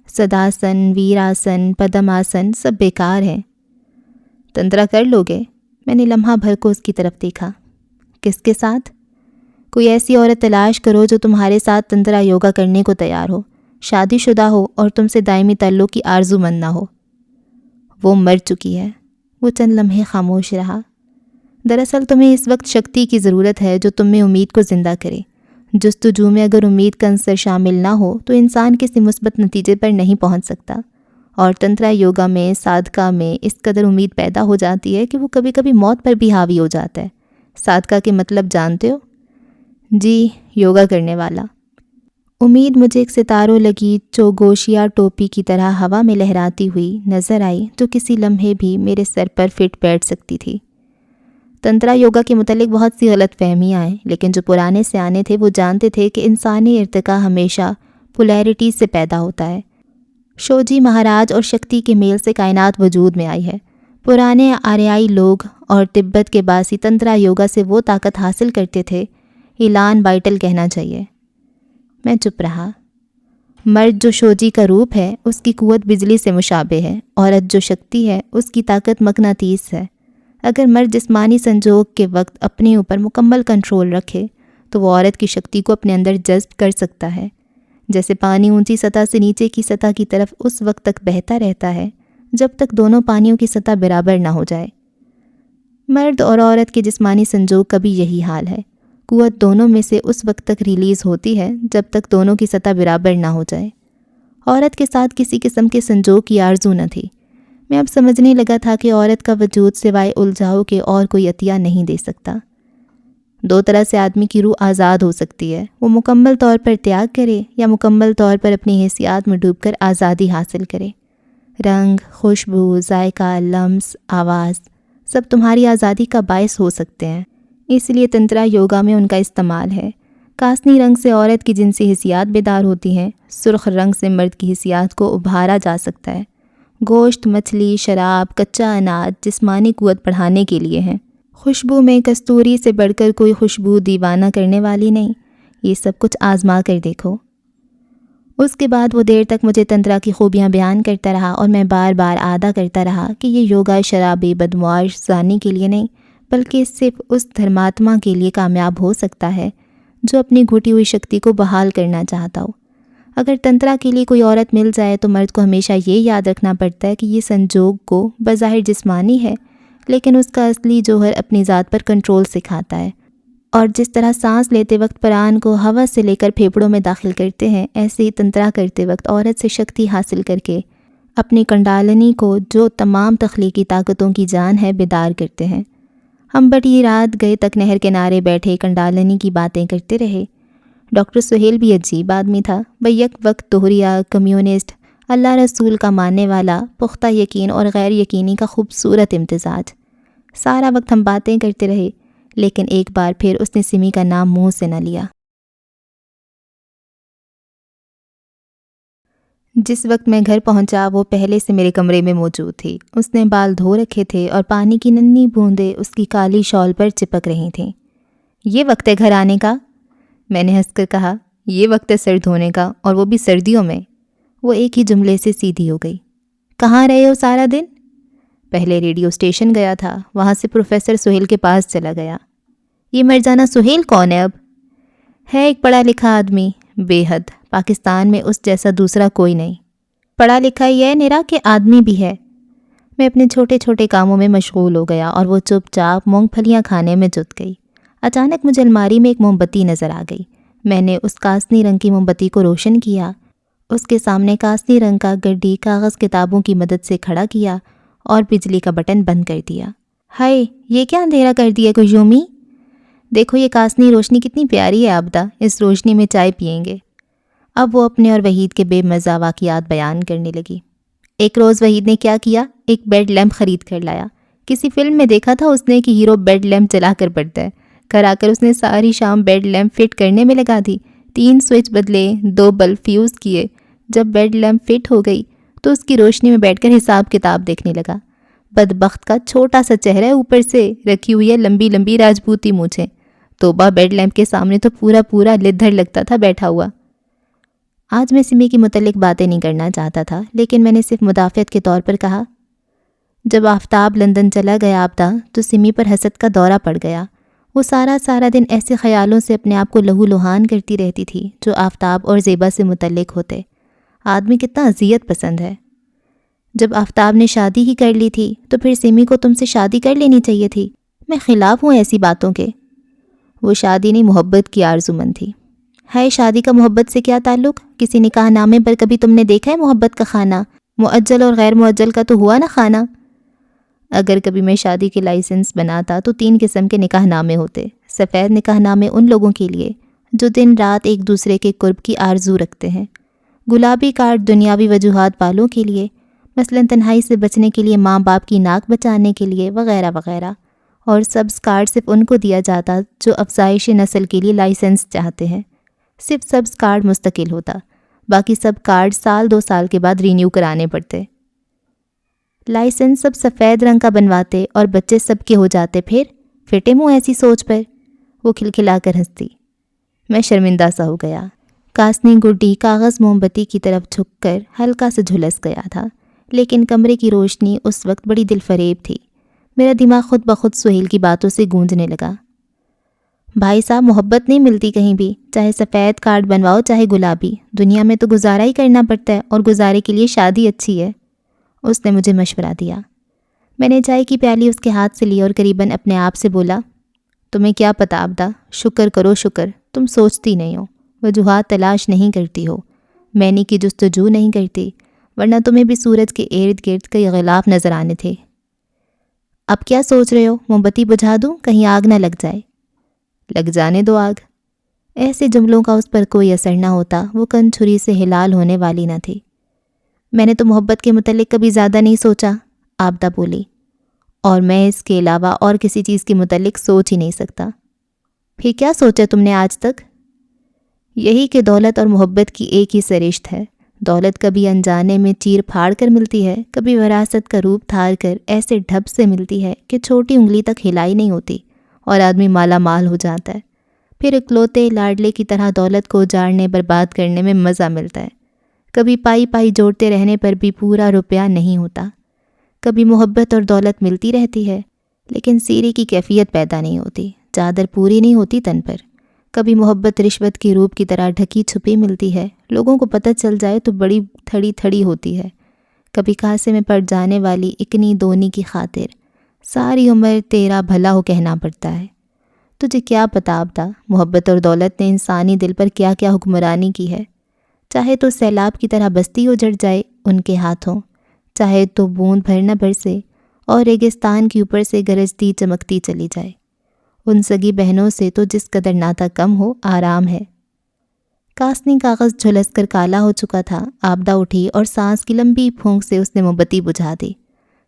صداسن، ویراسن، پدم آسن سب بیکار ہیں۔ تنترا کر لوگے؟ میں نے لمحہ بھر کو اس کی طرف دیکھا۔ کس کے ساتھ؟ کوئی ایسی عورت تلاش کرو جو تمہارے ساتھ تنترا یوگا کرنے کو تیار ہو، شادی شدہ ہو اور تم سے دائمی تعلق کی آرزو مند نہ ہو۔ وہ مر چکی ہے۔ وہ چند لمحے خاموش رہا۔ دراصل تمہیں اس وقت شکتی کی ضرورت ہے جو تم میں امید کو زندہ کرے۔ جستجو میں اگر امید کا عنصر شامل نہ ہو تو انسان کسی مثبت نتیجے پر نہیں پہنچ سکتا، اور تنترا یوگا میں، صادقہ میں اس قدر امید پیدا ہو جاتی ہے کہ وہ کبھی کبھی موت پر بھی حاوی ہو جاتا ہے۔ صادقہ کے مطلب جانتے ہو؟ جی، یوگا کرنے والا۔ امید مجھے ایک ستاروں لگی چوگوشیا ٹوپی کی طرح ہوا میں لہراتی ہوئی نظر آئی، جو کسی لمحے بھی میرے سر پر فٹ بیٹھ سکتی تھی۔ تنترا یوگا کے متعلق بہت سی غلط فہمیاں ہیں، لیکن جو پرانے سیانے تھے وہ جانتے تھے کہ انسانی ارتقاء ہمیشہ پولیرٹی سے پیدا ہوتا ہے۔ شوجی مہاراج اور شکتی کے میل سے کائنات وجود میں آئی ہے۔ پرانے آریائی لوگ اور تبت کے باسی تنترا یوگا سے وہ طاقت حاصل کرتے تھے، ایلان وائٹل کہنا چاہیے۔ میں چپ رہا۔ مرد جو شوجی کا روپ ہے اس کی قوت بجلی سے مشابہ ہے، عورت جو شکتی ہے اس کی طاقت مقناطیس ہے۔ اگر مرد جسمانی سنجوگ کے وقت اپنے اوپر مکمل کنٹرول رکھے تو وہ عورت کی شکتی کو اپنے اندر جذب کر سکتا ہے، جیسے پانی اونچی سطح سے نیچے کی سطح کی طرف اس وقت تک بہتا رہتا ہے جب تک دونوں پانیوں کی سطح برابر نہ ہو جائے۔ مرد اور عورت کے جسمانی سنجوگ کا بھی یہی حال ہے۔ قوت دونوں میں سے اس وقت تک ریلیز ہوتی ہے جب تک دونوں کی سطح برابر نہ ہو جائے۔ عورت کے ساتھ کسی قسم کے سنجوگ کی آرزو نہ تھی۔ میں اب سمجھنے لگا تھا کہ عورت کا وجود سوائے الجھاؤ کے اور کوئی عطیہ نہیں دے سکتا۔ دو طرح سے آدمی کی روح آزاد ہو سکتی ہے، وہ مکمل طور پر تیاگ کرے یا مکمل طور پر اپنی حیثیات میں ڈوب کر آزادی حاصل کرے۔ رنگ، خوشبو، ذائقہ، لمس، آواز سب تمہاری آزادی کا باعث ہو سکتے ہیں، اس لیے تنترا یوگا میں ان کا استعمال ہے۔ کاسنی رنگ سے عورت کی جنسی حسیات بیدار ہوتی ہیں، سرخ رنگ سے مرد کی حسیات کو ابھارا جا سکتا ہے۔ گوشت، مچھلی، شراب، کچا اناج جسمانی قوت بڑھانے کے لیے ہیں۔ خوشبو میں کستوری سے بڑھ کر کوئی خوشبو دیوانہ کرنے والی نہیں۔ یہ سب کچھ آزما کر دیکھو۔ اس کے بعد وہ دیر تک مجھے تنترا کی خوبیاں بیان کرتا رہا اور میں بار بار اعادہ کرتا رہا کہ یہ یوگا شرابی بدمعاش زانی کے لیے نہیں بلکہ صرف اس دھرماتما کے لیے کامیاب ہو سکتا ہے جو اپنی گھٹی ہوئی شکتی کو بحال کرنا چاہتا ہو۔ اگر تنترا کے لیے کوئی عورت مل جائے تو مرد کو ہمیشہ یہ یاد رکھنا پڑتا ہے کہ یہ سنجوگ کو بظاہر جسمانی ہے، لیکن اس کا اصلی جوہر اپنی ذات پر کنٹرول سکھاتا ہے، اور جس طرح سانس لیتے وقت پران کو ہوا سے لے کر پھیپھڑوں میں داخل کرتے ہیں، ایسے ہی تنترا کرتے وقت عورت سے شکتی حاصل کر کے اپنی کنڈالنی کو، جو تمام تخلیقی طاقتوں کی جان ہے، بیدار کرتے ہیں۔ ہم بڑی رات گئے تک نہر کنارے بیٹھے کنڈالنی کی باتیں کرتے رہے۔ ڈاکٹر سہیل بھی عجیب آدمی تھا، بیک وقت توہریہ، کمیونسٹ، اللہ رسول کا ماننے والا، پختہ یقین اور غیر یقینی کا خوبصورت امتزاج۔ سارا وقت ہم باتیں کرتے رہے، لیکن ایک بار پھر اس نے سمی کا نام منہ سے نہ لیا۔ جس وقت میں گھر پہنچا وہ پہلے سے میرے کمرے میں موجود تھی۔ اس نے بال دھو رکھے تھے اور پانی کی ننھی بوندیں اس کی کالی شال پر چپک رہی تھیں۔ یہ وقت ہے گھر آنے کا؟ میں نے ہنس کر کہا، یہ وقت ہے سر دھونے کا، اور وہ بھی سردیوں میں۔ وہ ایک ہی جملے سے سیدھی ہو گئی۔ کہاں رہے ہو سارا دن؟ پہلے ریڈیو اسٹیشن گیا تھا، وہاں سے پروفیسر سہیل کے پاس چلا گیا۔ یہ مرجانہ سہیل کون ہے اب؟ ہے ایک پڑھا لکھا آدمی، بے حد، پاکستان میں اس جیسا دوسرا کوئی نہیں۔ پڑھا لکھا یہ نیرا کہ آدمی بھی ہے۔ میں اپنے چھوٹے چھوٹے کاموں میں مشغول ہو گیا اور وہ چپ چاپ مونگ پھلیاں کھانے میں جت گئی۔ اچانک مجھے الماری میں ایک موم بتی نظر آ گئی۔ میں نے اس کاسنی رنگ کی موم بتی کو روشن کیا، اس کے سامنے کاسنی رنگ کا گڈی کاغذ کتابوں کی مدد سے کھڑا کیا اور بجلی کا بٹن بند کر دیا۔ ہائے، یہ کیا اندھیرا کر دیا قیومی؟ دیکھو یہ کاسنی روشنی کتنی پیاری ہے آبدہ، اس روشنی میں چائے پئیں گے۔ اب وہ اپنے اور وحید کے بے مزہ واقعات بیان کرنے لگی۔ ایک روز وحید نے کیا کیا، ایک بیڈ لیمپ خرید کر لایا۔ کسی فلم میں دیکھا تھا اس نے کہ ہیرو بیڈ لیمپ جلا کر پڑتا ہے۔ گھر آ کر اس نے ساری شام بیڈ لیمپ فٹ کرنے میں لگا دی، 3 سوئچ بدلے، 2 بلب فیوز کیے۔ جب بیڈ لیمپ فٹ ہو گئی تو اس کی روشنی میں بیٹھ کر حساب کتاب دیکھنے لگا۔ بدبخت کا چھوٹا سا چہرہ ہے، اوپر سے رکھی ہوئی ہے لمبی لمبی راجپوتی مونچھیں۔ توبہ، بیڈ لیمپ کے سامنے تو پورا لدھڑ لگتا تھا بیٹھا ہوا۔ آج میں سمی کے متعلق باتیں نہیں کرنا چاہتا تھا، لیکن میں نے صرف مدافعت کے طور پر کہا، جب آفتاب لندن چلا گیا آبدہ تو سمی پر حسد کا دورہ پڑ گیا۔ وہ سارا دن ایسے خیالوں سے اپنے آپ کو لہو لہان کرتی رہتی تھی جو آفتاب اور زیبا سے متعلق ہوتے۔ آدمی کتنا اذیت پسند ہے۔ جب آفتاب نے شادی ہی کر لی تھی تو پھر سمی کو تم سے شادی کر لینی چاہیے تھی۔ میں خلاف ہوں ایسی باتوں کے۔ وہ شادی نہیں، محبت کی آرزومند تھی۔ ہے، شادی کا محبت سے کیا تعلق؟ کسی نکاح نامے پر کبھی تم نے دیکھا ہے محبت کا خانہ؟ معجل اور غیر معجل کا تو ہوا نا خانہ۔ اگر کبھی میں شادی کے لائسنس بناتا تو 3 قسم کے نکاح نامے ہوتے۔ سفید نکاح نامے ان لوگوں کے لیے جو دن رات ایک دوسرے کے قرب کی آرزو رکھتے ہیں۔ گلابی کارڈ دنیاوی وجوہات والوں کے لیے، مثلاً تنہائی سے بچنے کے لیے، ماں باپ کی ناک بچانے کے لیے، وغیرہ وغیرہ۔ اور سبز کارڈ صرف ان کو دیا جاتا جو افزائش نسل کے لیے لائسنس چاہتے ہیں۔ صرف سبز کارڈ مستقل ہوتا، باقی سب کارڈ سال 2 سال کے بعد رینیو کرانے پڑتے۔ لائسنس سب سفید رنگ کا بنواتے اور بچے سب کے ہو جاتے، پھر فٹے منہ ایسی سوچ پر؟ وہ کھلکھلا کر ہنستی۔ میں شرمندہ سا ہو گیا۔ کاسنی گڈی کاغذ موم بتی کی طرف جھک کر ہلکا سے جھلس گیا تھا، لیکن کمرے کی روشنی اس وقت بڑی دل فریب تھی۔ میرا دماغ خود بخود سہیل کی باتوں سے گونجنے لگا۔ بھائی صاحب، محبت نہیں ملتی کہیں بھی، چاہے سفید کارڈ بنواؤ چاہے گلابی، دنیا میں تو گزارا ہی کرنا پڑتا ہے، اور گزارے کے لیے شادی اچھی ہے۔ اس نے مجھے مشورہ دیا۔ میں نے چائے کی پیالی اس کے ہاتھ سے لی اور قریباً اپنے آپ سے بولا، تمہیں کیا پتہ عابدہ، شکر کرو شکر، تم سوچتی نہیں ہو، وجوہات تلاش نہیں کرتی ہو، معنی کی جستجو نہیں کرتی، ورنہ تمہیں بھی سورج کے ارد گرد کئی غلاف نظر آنے تھے۔ اب کیا سوچ رہے ہو، موم بتی بجھا دوں، کہیں آگ نہ لگ جائے؟ لگ جانے دو آگ۔ ایسے جملوں کا اس پر کوئی اثر نہ ہوتا، وہ کن چھری سے ہلال ہونے والی نہ تھی۔ میں نے تو محبت کے متعلق کبھی زیادہ نہیں سوچا، عابدہ بولی، اور میں اس کے علاوہ اور کسی چیز کے متعلق سوچ ہی نہیں سکتا۔ پھر کیا سوچا تم نے آج تک؟ یہی کہ دولت اور محبت کی ایک ہی سرشت ہے۔ دولت کبھی انجانے میں چیر پھاڑ کر ملتی ہے، کبھی وراثت کا روپ دھار کر ایسے ڈھب سے ملتی ہے کہ چھوٹی انگلی تک ہلائی نہیں ہوتی اور آدمی مالا مال ہو جاتا ہے۔ پھر اکلوتے لاڈلے کی طرح دولت کو اجاڑنے برباد کرنے میں مزہ ملتا ہے۔ کبھی پائی پائی جوڑتے رہنے پر بھی پورا روپیہ نہیں ہوتا۔ کبھی محبت اور دولت ملتی رہتی ہے، لیکن سیرے کی کیفیت پیدا نہیں ہوتی، چادر پوری نہیں ہوتی تن پر۔ کبھی محبت رشوت کی روپ کی طرح ڈھکی چھپی ملتی ہے، لوگوں کو پتہ چل جائے تو بڑی تھڑی تھڑی ہوتی ہے۔ کبھی کاسے میں پڑ جانے والی اکنی دونی کی خاطر ساری عمر تیرا بھلا ہو کہنا پڑتا ہے۔ تجھے کیا پتہ عابدہ، محبت اور دولت نے انسانی دل پر کیا کیا حکمرانی کی ہے۔ چاہے تو سیلاب کی طرح بستی اجڑ جائے ان کے ہاتھوں، چاہے تو بوند بھر نہ برسے اور ریگستان کے اوپر سے گرجتی چمکتی چلی جائے۔ ان سگی بہنوں سے تو جس قدر ناتا کم ہو، آرام ہے۔ کاسنی کاغذ جھلس کر کالا ہو چکا تھا۔ عابدہ اٹھی اور سانس کی لمبی پھونک سے اس نے موم بتی بجھا دی۔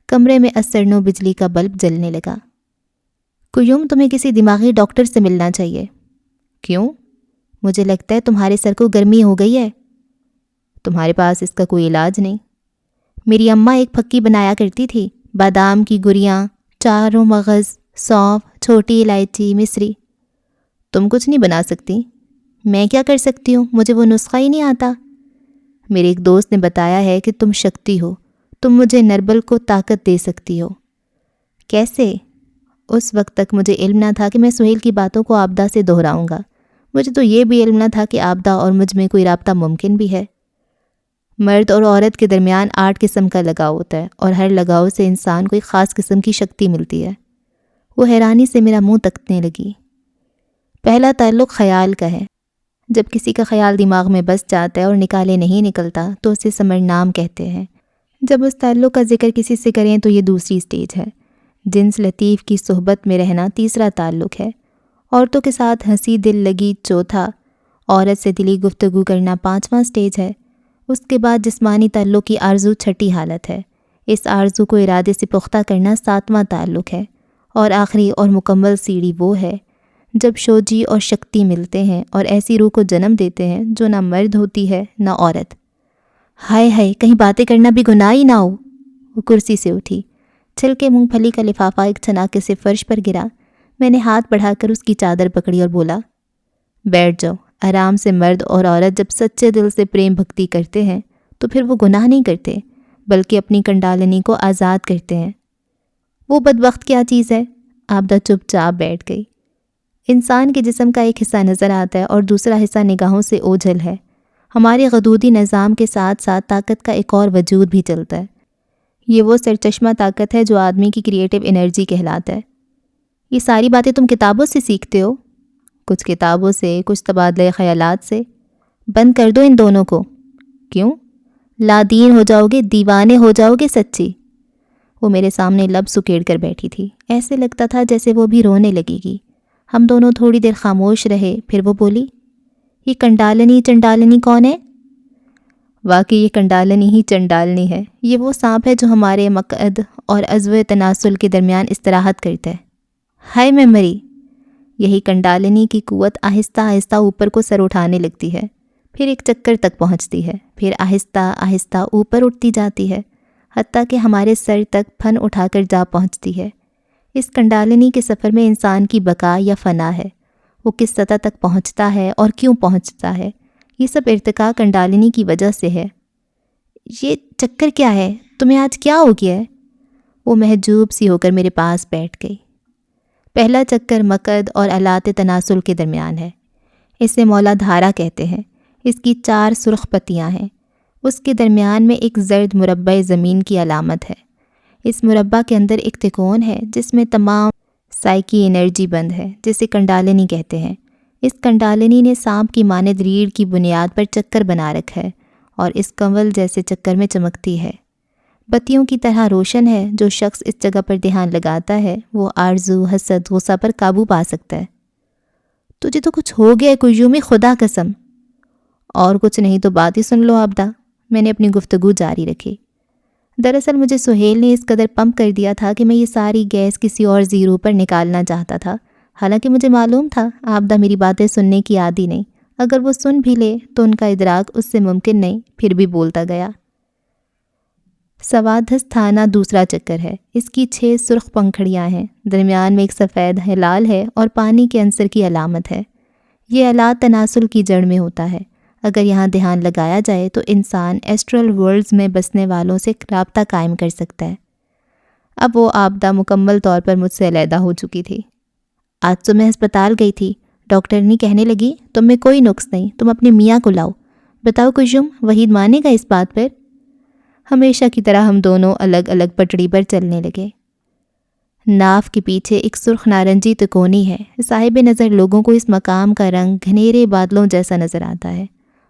کمرے میں اثرنو بجلی کا بلب جلنے لگا۔ قیوم، تمہیں کسی دماغی ڈاکٹر سے ملنا چاہیے۔ کیوں؟ مجھے لگتا ہے تمہارے سر کو گرمی ہو گئی ہے۔ تمہارے پاس اس کا کوئی علاج نہیں؟ میری اماں ایک پھکی بنایا کرتی تھی، بادام کی گریاں، چاروں مغز، سونف، چھوٹی الائچی، مصری۔ تم کچھ نہیں بنا سکتی؟ میں کیا کر سکتی ہوں، مجھے وہ نسخہ ہی نہیں آتا۔ میرے ایک دوست نے بتایا ہے کہ تم شکتی ہو، تم مجھے نربل کو طاقت دے سکتی ہو۔ کیسے؟ اس وقت تک مجھے علم نہ تھا کہ میں سہیل کی باتوں کو عابدہ سے دہراؤں گا۔ مجھے تو یہ بھی علم نہ تھا کہ عابدہ اور مجھ میں کوئی رابطہ ممکن بھی ہے۔ مرد اور عورت کے درمیان 8 قسم کا لگاؤ ہوتا ہے، اور ہر لگاؤ سے انسان کو ایک خاص قسم کی شکتی ملتی ہے۔ وہ حیرانی سے میرا منہ تکنے لگی۔ پہلا تعلق خیال کا ہے۔ جب کسی کا خیال دماغ میں بس جاتا ہے اور نکالے نہیں نکلتا تو اسے سمرنام کہتے ہیں۔ جب اس تعلق کا ذکر کسی سے کریں تو یہ دوسری سٹیج ہے۔ جنس لطیف کی صحبت میں رہنا تیسرا تعلق ہے۔ عورتوں کے ساتھ ہنسی دل لگی چوتھا۔ عورت سے دلی گفتگو کرنا 5واں سٹیج ہے۔ اس کے بعد جسمانی تعلق کی آرزو چھٹی حالت ہے۔ اس آرزو کو ارادے سے پختہ کرنا 7واں تعلق ہے۔ اور آخری اور مکمل سیڑھی وہ ہے جب شوجی اور شکتی ملتے ہیں اور ایسی روح کو جنم دیتے ہیں جو نہ مرد ہوتی ہے نہ عورت۔ ہائے ہائے، کہیں باتیں کرنا بھی گناہ ہی نہ ہو۔ وہ کرسی سے اٹھی۔ چھل کے مونگ پھلی کا لفافہ ایک چھناکے سے فرش پر گرا۔ میں نے ہاتھ بڑھا کر اس کی چادر پکڑی اور بولا، بیٹھ جاؤ۔ آرام سے مرد اور عورت جب سچے دل سے پریم بھکتی کرتے ہیں تو پھر وہ گناہ نہیں کرتے، بلکہ اپنی کنڈالنی کو آزاد کرتے ہیں۔ وہ بدبخت کیا چیز ہے؟ عابدہ چپ چاپ بیٹھ گئی۔ انسان کے جسم کا ایک حصہ نظر آتا ہے اور دوسرا حصہ نگاہوں سے اوجھل ہے۔ ہمارے غدودی نظام کے ساتھ ساتھ طاقت کا ایک اور وجود بھی چلتا ہے۔ یہ وہ سرچشمہ طاقت ہے جو آدمی کی کریٹو انرجی کہلاتا ہے۔ یہ ساری باتیں تم کتابوں سے سیکھتے ہو؟ کچھ کتابوں سے، کچھ تبادلہ خیالات سے۔ بند کر دو ان دونوں کو۔ کیوں؟ لادین ہو جاؤ گے، دیوانے ہو جاؤ گے سچی۔ وہ میرے سامنے لب سکیڑ کر بیٹھی تھی، ایسے لگتا تھا جیسے وہ بھی رونے لگے گی۔ ہم دونوں تھوڑی دیر خاموش رہے، پھر وہ بولی، یہ کنڈالنی چنڈالنی کون ہے؟ واقعی یہ کنڈالنی ہی چنڈالنی ہے، یہ وہ سانپ ہے جو ہمارے مقعد اور عضو تناسل کے درمیان استراحت کرتا ہے۔ ہائے میں مری۔ یہی کنڈالنی کی قوت آہستہ آہستہ اوپر کو سر اٹھانے لگتی ہے، پھر ایک چکر تک پہنچتی ہے، پھر آہستہ آہستہ اوپر اٹھتی جاتی ہے، حتیٰ کہ ہمارے سر تک پھن اٹھا کر جا پہنچتی ہے۔ اس کنڈالنی کے سفر میں انسان کی بقا یا فنا ہے، وہ کس سطح تک پہنچتا ہے اور کیوں پہنچتا ہے، یہ سب ارتقاء کنڈالنی کی وجہ سے ہے۔ یہ چکر کیا ہے؟ تمہیں آج کیا ہو گیا ہے؟ وہ محجوب سی ہو کر میرے پاس بیٹھ گئی۔ پہلا چکر مقعد اور آلات تناسل کے درمیان ہے، اسے مولا دھارا کہتے ہیں۔ اس کی 4 سرخ پتیاں ہیں، اس کے درمیان میں ایک زرد مربع زمین کی علامت ہے۔ اس مربع کے اندر ایک تکون ہے جس میں تمام سائیکی انرجی بند ہے، جسے کنڈالنی کہتے ہیں۔ اس کنڈالنی نے سانپ کی مانند ریڑھ کی بنیاد پر چکر بنا رکھا ہے اور اس کنول جیسے چکر میں چمکتی ہے، بتیوں کی طرح روشن ہے۔ جو شخص اس جگہ پر دھیان لگاتا ہے وہ آرزو، حسد، غصہ پر قابو پا سکتا ہے۔ تجھے تو کچھ ہو گیا ہے قیومی، خدا قسم۔ اور کچھ نہیں تو بات ہی سن لو آبدہ، میں نے اپنی گفتگو جاری رکھی۔ دراصل مجھے سہیل نے اس قدر پمپ کر دیا تھا کہ میں یہ ساری گیس کسی اور زیرو پر نکالنا چاہتا تھا، حالانکہ مجھے معلوم تھا آبدہ میری باتیں سننے کی عادی نہیں، اگر وہ سن بھی لے تو ان کا ادراک اس سے ممکن نہیں، پھر بھی بولتا گیا۔ سوادھستھانہ دوسرا چکر ہے، اس کی 6 سرخ پنکھڑیاں ہیں، درمیان میں ایک سفید ہلال ہے اور پانی کے عنصر کی علامت ہے۔ یہ آلات تناسل کی جڑ میں ہوتا ہے۔ اگر یہاں دھیان لگایا جائے تو انسان ایسٹرل ورلڈز میں بسنے والوں سے رابطہ قائم کر سکتا ہے۔ اب وہ آبدہ مکمل طور پر مجھ سے علیحدہ ہو چکی تھی۔ آج تو میں ہسپتال گئی تھی، ڈاکٹرنی کہنے لگی تم میں کوئی نقص نہیں، تم اپنے میاں کو لاؤ۔ بتاؤ کجم، وحید مانے گا اس بات پر؟ ہمیشہ کی طرح ہم دونوں الگ الگ پٹڑی پر چلنے لگے۔ ناف کے پیچھے ایک سرخ نارنجی تکونی ہے، صاحب نظر لوگوں کو اس مقام کا رنگ گھنیرے بادلوں جیسا نظر آتا ہے۔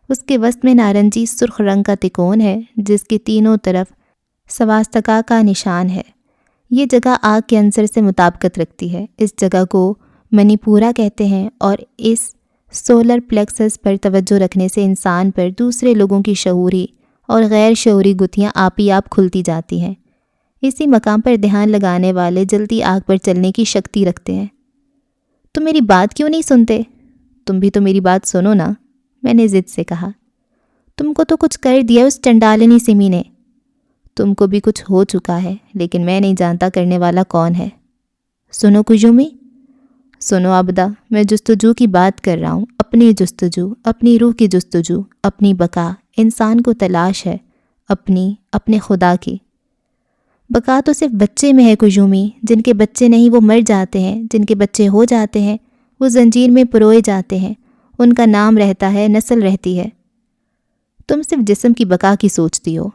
اس کے وسط میں نارنجی سرخ رنگ کا تکون ہے جس کے تینوں طرف سواستکا کا نشان ہے۔ یہ جگہ آگ کے عنصر سے مطابقت رکھتی ہے۔ اس جگہ کو منی پورا کہتے ہیں اور اس سولر پلیکسس پر توجہ رکھنے سے انسان پر دوسرے لوگوں کی شعوری اور غیر شعوری گتھیاں آپ ہی آپ کھلتی جاتی ہیں۔ اسی مقام پر دھیان لگانے والے جلدی آگ پر چلنے کی شکتی رکھتے ہیں۔ تم میری بات کیوں نہیں سنتے؟ تم بھی تو میری بات سنو نا، میں نے ضد سے کہا۔ تم کو تو کچھ کر دیا اس چنڈالنی سمی نے۔ تم کو بھی کچھ ہو چکا ہے، لیکن میں نہیں جانتا کرنے والا کون ہے۔ سنو کجومی، سنو آبدہ، میں جستجو کی بات کر رہا ہوں، اپنی جستجو، اپنی روح کی جستجو، اپنی بقا۔ انسان کو تلاش ہے اپنے خدا کی۔ بقا تو صرف بچے میں ہے کجومی، جن کے بچے نہیں وہ مر جاتے ہیں، جن کے بچے ہو جاتے ہیں وہ زنجیر میں پروئے جاتے ہیں، ان کا نام رہتا ہے، نسل رہتی ہے۔ تم صرف جسم کی بقا کی سوچتی ہو۔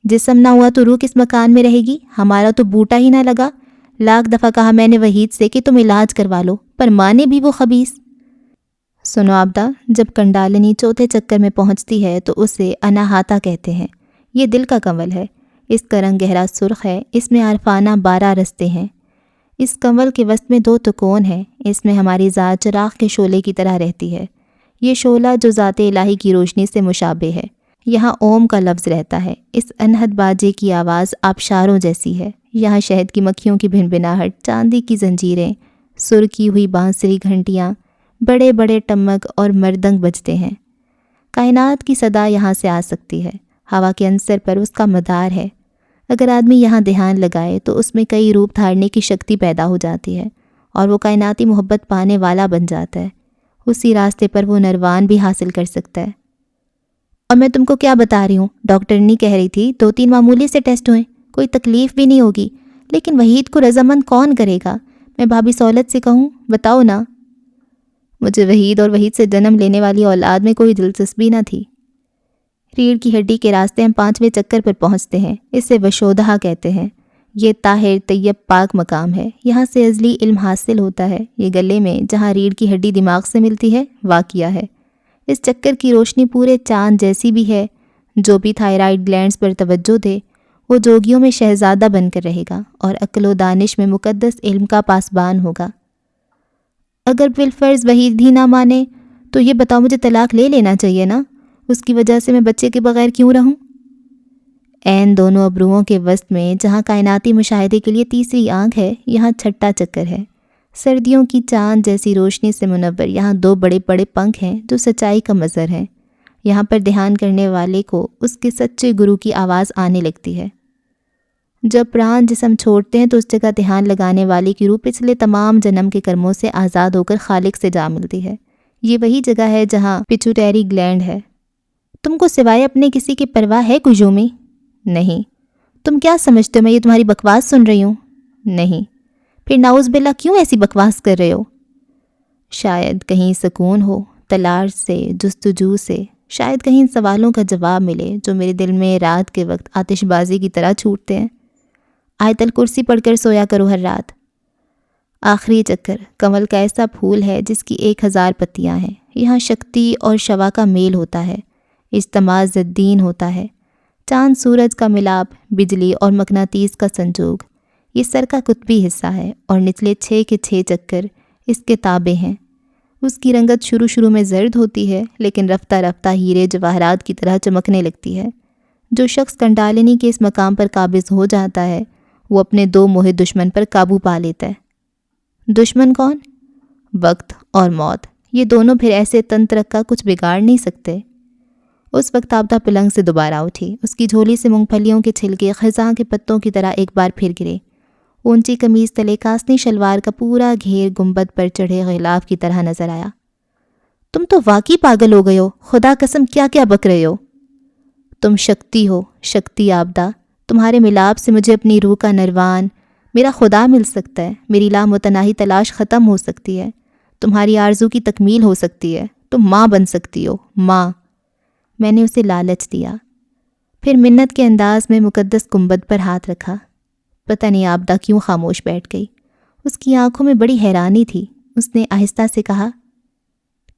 جسم نہ ہوا تو روح کس مکان میں رہے گی؟ ہمارا تو بوٹا ہی نہ لگا۔ لاکھ دفعہ کہا میں نے وحید سے کہ تم علاج کروا لو، پر مانے بھی وہ خبیث۔ سنو آبدہ، جب کنڈالنی چوتھے چکر میں پہنچتی ہے تو اسے اناہاتا کہتے ہیں۔ یہ دل کا کنول ہے، اس کا رنگ گہرا سرخ ہے، اس میں عارفانہ 12 رستے ہیں۔ اس کنول کے وسط میں 2 تکون ہیں، اس میں ہماری ذات چراغ کے شعلے کی طرح رہتی ہے۔ یہ شعلہ جو ذات الہی کی روشنی سے مشابہ ہے، یہاں اوم کا لفظ رہتا ہے۔ اس انہد باجے کی آواز آبشاروں جیسی ہے، یہاں شہد کی مکھیوں کی بھنبھناہٹ، چاندی کی زنجیریں، سر کی ہوئی بانسری گھنٹیاں، بڑے بڑے ٹمک اور مردنگ بجتے ہیں۔ کائنات کی صدا یہاں سے آ سکتی ہے، ہوا کے عنصر پر اس کا مدار ہے۔ اگر آدمی یہاں دھیان لگائے تو اس میں کئی روپ دھارنے کی شکتی پیدا ہو جاتی ہے اور وہ کائناتی محبت پانے والا بن جاتا ہے۔ اسی راستے پر وہ نروان بھی حاصل کر سکتا ہے۔ اور میں تم کو کیا بتا رہی ہوں، ڈاکٹرنی کہہ رہی تھی 2-3 معمولی سے ٹیسٹ ہوئے، کوئی تکلیف بھی نہیں ہوگی، لیکن وحید کو رضامند کون کرے گا؟ میں بھابھی سہولت سے کہوں؟ بتاؤ نا۔ مجھے وحید اور وحید سے جنم لینے والی اولاد میں کوئی دلچسپی نہ تھی۔ ریڑھ کی ہڈی کے راستے ہم 5ویں چکر پر پہنچتے ہیں، اسے وشودھا کہتے ہیں۔ یہ طاہر طیب پاک مقام ہے، یہاں سے ازلی علم حاصل ہوتا ہے۔ یہ گلے میں جہاں ریڑھ کی ہڈی دماغ سے ملتی ہے واقعہ ہے۔ اس چکر کی روشنی پورے چاند جیسی بھی ہے۔ جو بھی تھائرائیڈ گلینڈز پر توجہ دے وہ جوگیوں میں شہزادہ بن کر رہے گا اور عقل و دانش میں مقدس علم کا پاسبان ہوگا۔ اگر بالفرض وحید ہی نہ مانے تو یہ بتاؤ مجھے طلاق لے لینا چاہیے نا، اس کی وجہ سے میں بچے کے بغیر کیوں رہوں؟ عین دونوں ابروؤں کے وسط میں جہاں کائناتی مشاہدے کے لیے تیسری آنکھ ہے، یہاں چھٹا چکر ہے۔ سردیوں کی چاند جیسی روشنی سے منور یہاں دو بڑے بڑے پنکھ ہیں جو سچائی کا مظہر ہیں۔ یہاں پر دھیان کرنے والے کو اس کے سچے گرو کی آواز آنے لگتی ہے۔ جب پران جسم چھوڑتے ہیں تو اس جگہ دھیان لگانے والے کی روح پچھلے تمام جنم کے کرموں سے آزاد ہو کر خالق سے جا ملتی ہے۔ یہ وہی جگہ ہے جہاں پیٹیوٹری گلینڈ ہے۔ تم کو سوائے اپنے کسی کی پرواہ ہے کجومی؟ نہیں۔ تم کیا سمجھتے ہو میں یہ تمہاری بکواس سن رہی ہوں؟ نہیں۔ پھر نعوذ باللہ کیوں ایسی بکواس کر رہے ہو؟ شاید کہیں سکون ہو، تلاش سے، جستجو سے، شاید کہیں ان سوالوں کا جواب ملے جو میرے دل میں رات کے وقت آتش بازی کی طرح چھوٹتے ہیں۔ آیت الکرسی پڑھ کر سویا کرو ہر رات۔ آخری چکر کنول کا ایسا پھول ہے جس کی 1000 پتیاں ہیں۔ یہاں شکتی اور شوا کا میل ہوتا ہے، اجتماع ضدین ہوتا ہے، چاند سورج کا ملاپ، بجلی اور مقناطیس کا سنجوگ۔ یہ سر کا قطبی حصہ ہے اور نچلے 6 کے 6 چکر اس کے تابع ہیں۔ اس کی رنگت شروع میں زرد ہوتی ہے لیکن رفتہ رفتہ ہیرے جواہرات کی طرح چمکنے لگتی ہے۔ جو شخص کنڈالنی کے اس مقام پر قابض ہو جاتا ہے وہ اپنے 2 موہے دشمن پر قابو پا لیتا ہے۔ دشمن کون؟ وقت اور موت۔ یہ دونوں پھر ایسے تنترک کا کچھ بگاڑ نہیں سکتے۔ اس وقت آبدہ پلنگ سے دوبارہ اٹھی۔ اس کی جھولی سے مونگ پھلیوں کے چھلکے خزاں کے پتوں کی طرح ایک بار پھر گرے۔ اونچی قمیض تلے کاسنی شلوار کا پورا گھیر گنبد پر چڑھے غلاف کی طرح نظر آیا۔ تم تو واقعی پاگل ہو گئے ہو، خدا قسم کیا کیا بک رہے ہو؟ تم شکتی ہو، شکتی آبدہ۔ تمہارے ملاپ سے مجھے اپنی روح کا نروان، میرا خدا مل سکتا ہے۔ میری لامتناہی تلاش ختم ہو سکتی ہے۔ تمہاری آرزو کی تکمیل ہو سکتی ہے۔ تم ماں بن سکتی ہو، ماں۔ میں نے اسے لالچ دیا، پھر منت کے انداز میں مقدس گنبد پر ہاتھ رکھا۔ پتہ نہیں آبدہ کیوں خاموش بیٹھ گئی۔ اس کی آنکھوں میں بڑی حیرانی تھی۔ اس نے آہستہ سے کہا،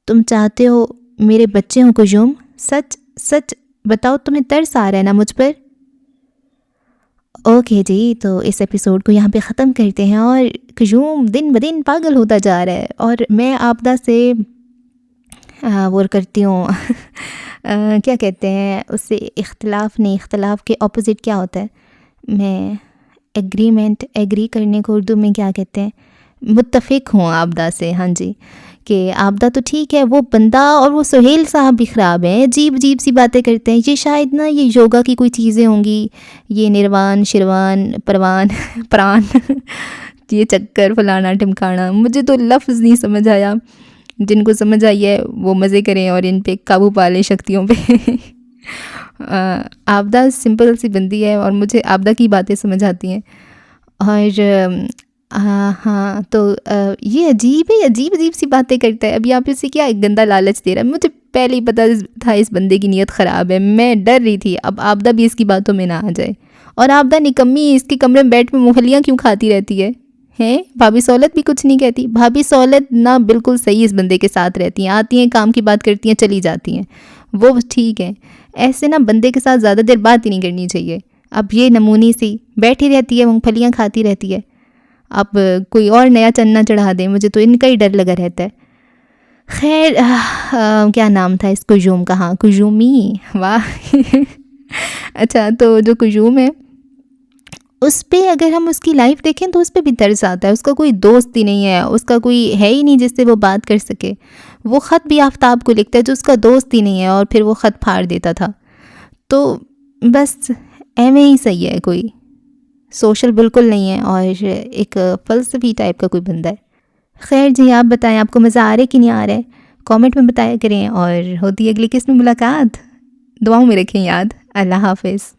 تم چاہتے ہو میرے بچے ہوں کجوم؟ سچ سچ بتاؤ، تمہیں ترس آ رہا ہے نا مجھ پر؟ اوکے جی، تو اس ایپیسوڈ کو یہاں پہ ختم کرتے ہیں۔ اور کجوم دن بدن پاگل ہوتا جا رہا ہے اور میں آبدہ سے وہ کرتی ہوں کیا کہتے ہیں اس سے، اختلاف نہیں، اختلاف کے اپوزٹ کیا ہوتا ہے؟ میں ایگری کرنے کو اردو میں کیا کہتے ہیں؟ متفق ہوں آبدہ سے، ہاں جی، کہ آبدہ تو ٹھیک ہے، وہ بندہ اور وہ سہیل صاحب بھی خراب ہیں، عجیب عجیب سی باتیں کرتے ہیں۔ یہ شاید نا یہ یوگا کی کوئی چیزیں ہوں گی، یہ نروان شروان پروان پران یہ چکر فلانا ٹمکانا، مجھے تو لفظ نہیں سمجھ آیا۔ جن کو سمجھ آئی ہے وہ مزے کریں اور ان پہ قابو پا لیں شکتیوں پہ۔ آبدہ سمپل سی بندی ہے اور مجھے آبدہ کی باتیں سمجھ آتی ہیں۔ اور ہاں تو یہ عجیب سی باتیں کرتا ہے۔ ابھی آپ اسے کیا ایک گندا لالچ دے رہا ہے؟ مجھے پہلے ہی پتہ تھا اس بندے کی نیت خراب ہے، میں ڈر رہی تھی اب آبدہ بھی اس کی باتوں میں نہ آ جائے۔ اور آبدہ نکمی اس کے کمرے میں بیٹھ میں مونگ پھلیاں کیوں کھاتی رہتی ہے؟ بھابھی سہولت بھی کچھ نہیں کہتی؟ بھابھی سہولت نہ بالکل صحیح اس بندے کے ساتھ رہتی ہیں، آتی ہیں کام کی بات کرتی ہیں چلی جاتی ہیں، وہ ٹھیک ہے۔ ایسے نا بندے کے ساتھ زیادہ دیر بات ہی نہیں کرنی چاہیے۔ اب یہ نمونی سی بیٹھی رہتی ہے، مونگ پھلیاں کھاتی رہتی ہے۔ اب کوئی اور نیا چنا چڑھا دیں، مجھے تو ان کا ہی ڈر لگا رہتا ہے۔ خیر کیا نام تھا اس کجوم کا؟ ہاں کجومی، واہ اچھا، تو جو کجوم ہے اس پہ اگر ہم اس کی لائف دیکھیں تو اس پہ بھی ترس آتا ہے۔ اس کا کوئی دوست ہی نہیں ہے، اس کا کوئی ہے ہی نہیں جس سے وہ بات کر سکے۔ وہ خط بھی آفتاب کو لکھتا ہے جو اس کا دوست ہی نہیں ہے، اور پھر وہ خط پھاڑ دیتا تھا۔ تو بس ایویں ہی صحیح ہے، کوئی سوشل بالکل نہیں ہے اور ایک فلسفی ٹائپ کا کوئی بندہ ہے۔ خیر جی، آپ بتائیں آپ کو مزہ آ رہا ہے کہ نہیں آ رہا ہے؟ کامنٹ میں بتایا کریں، اور ہوتی ہے اگلی قسط میں ملاقات۔ دعاؤں میں رکھیں یاد۔ اللہ حافظ۔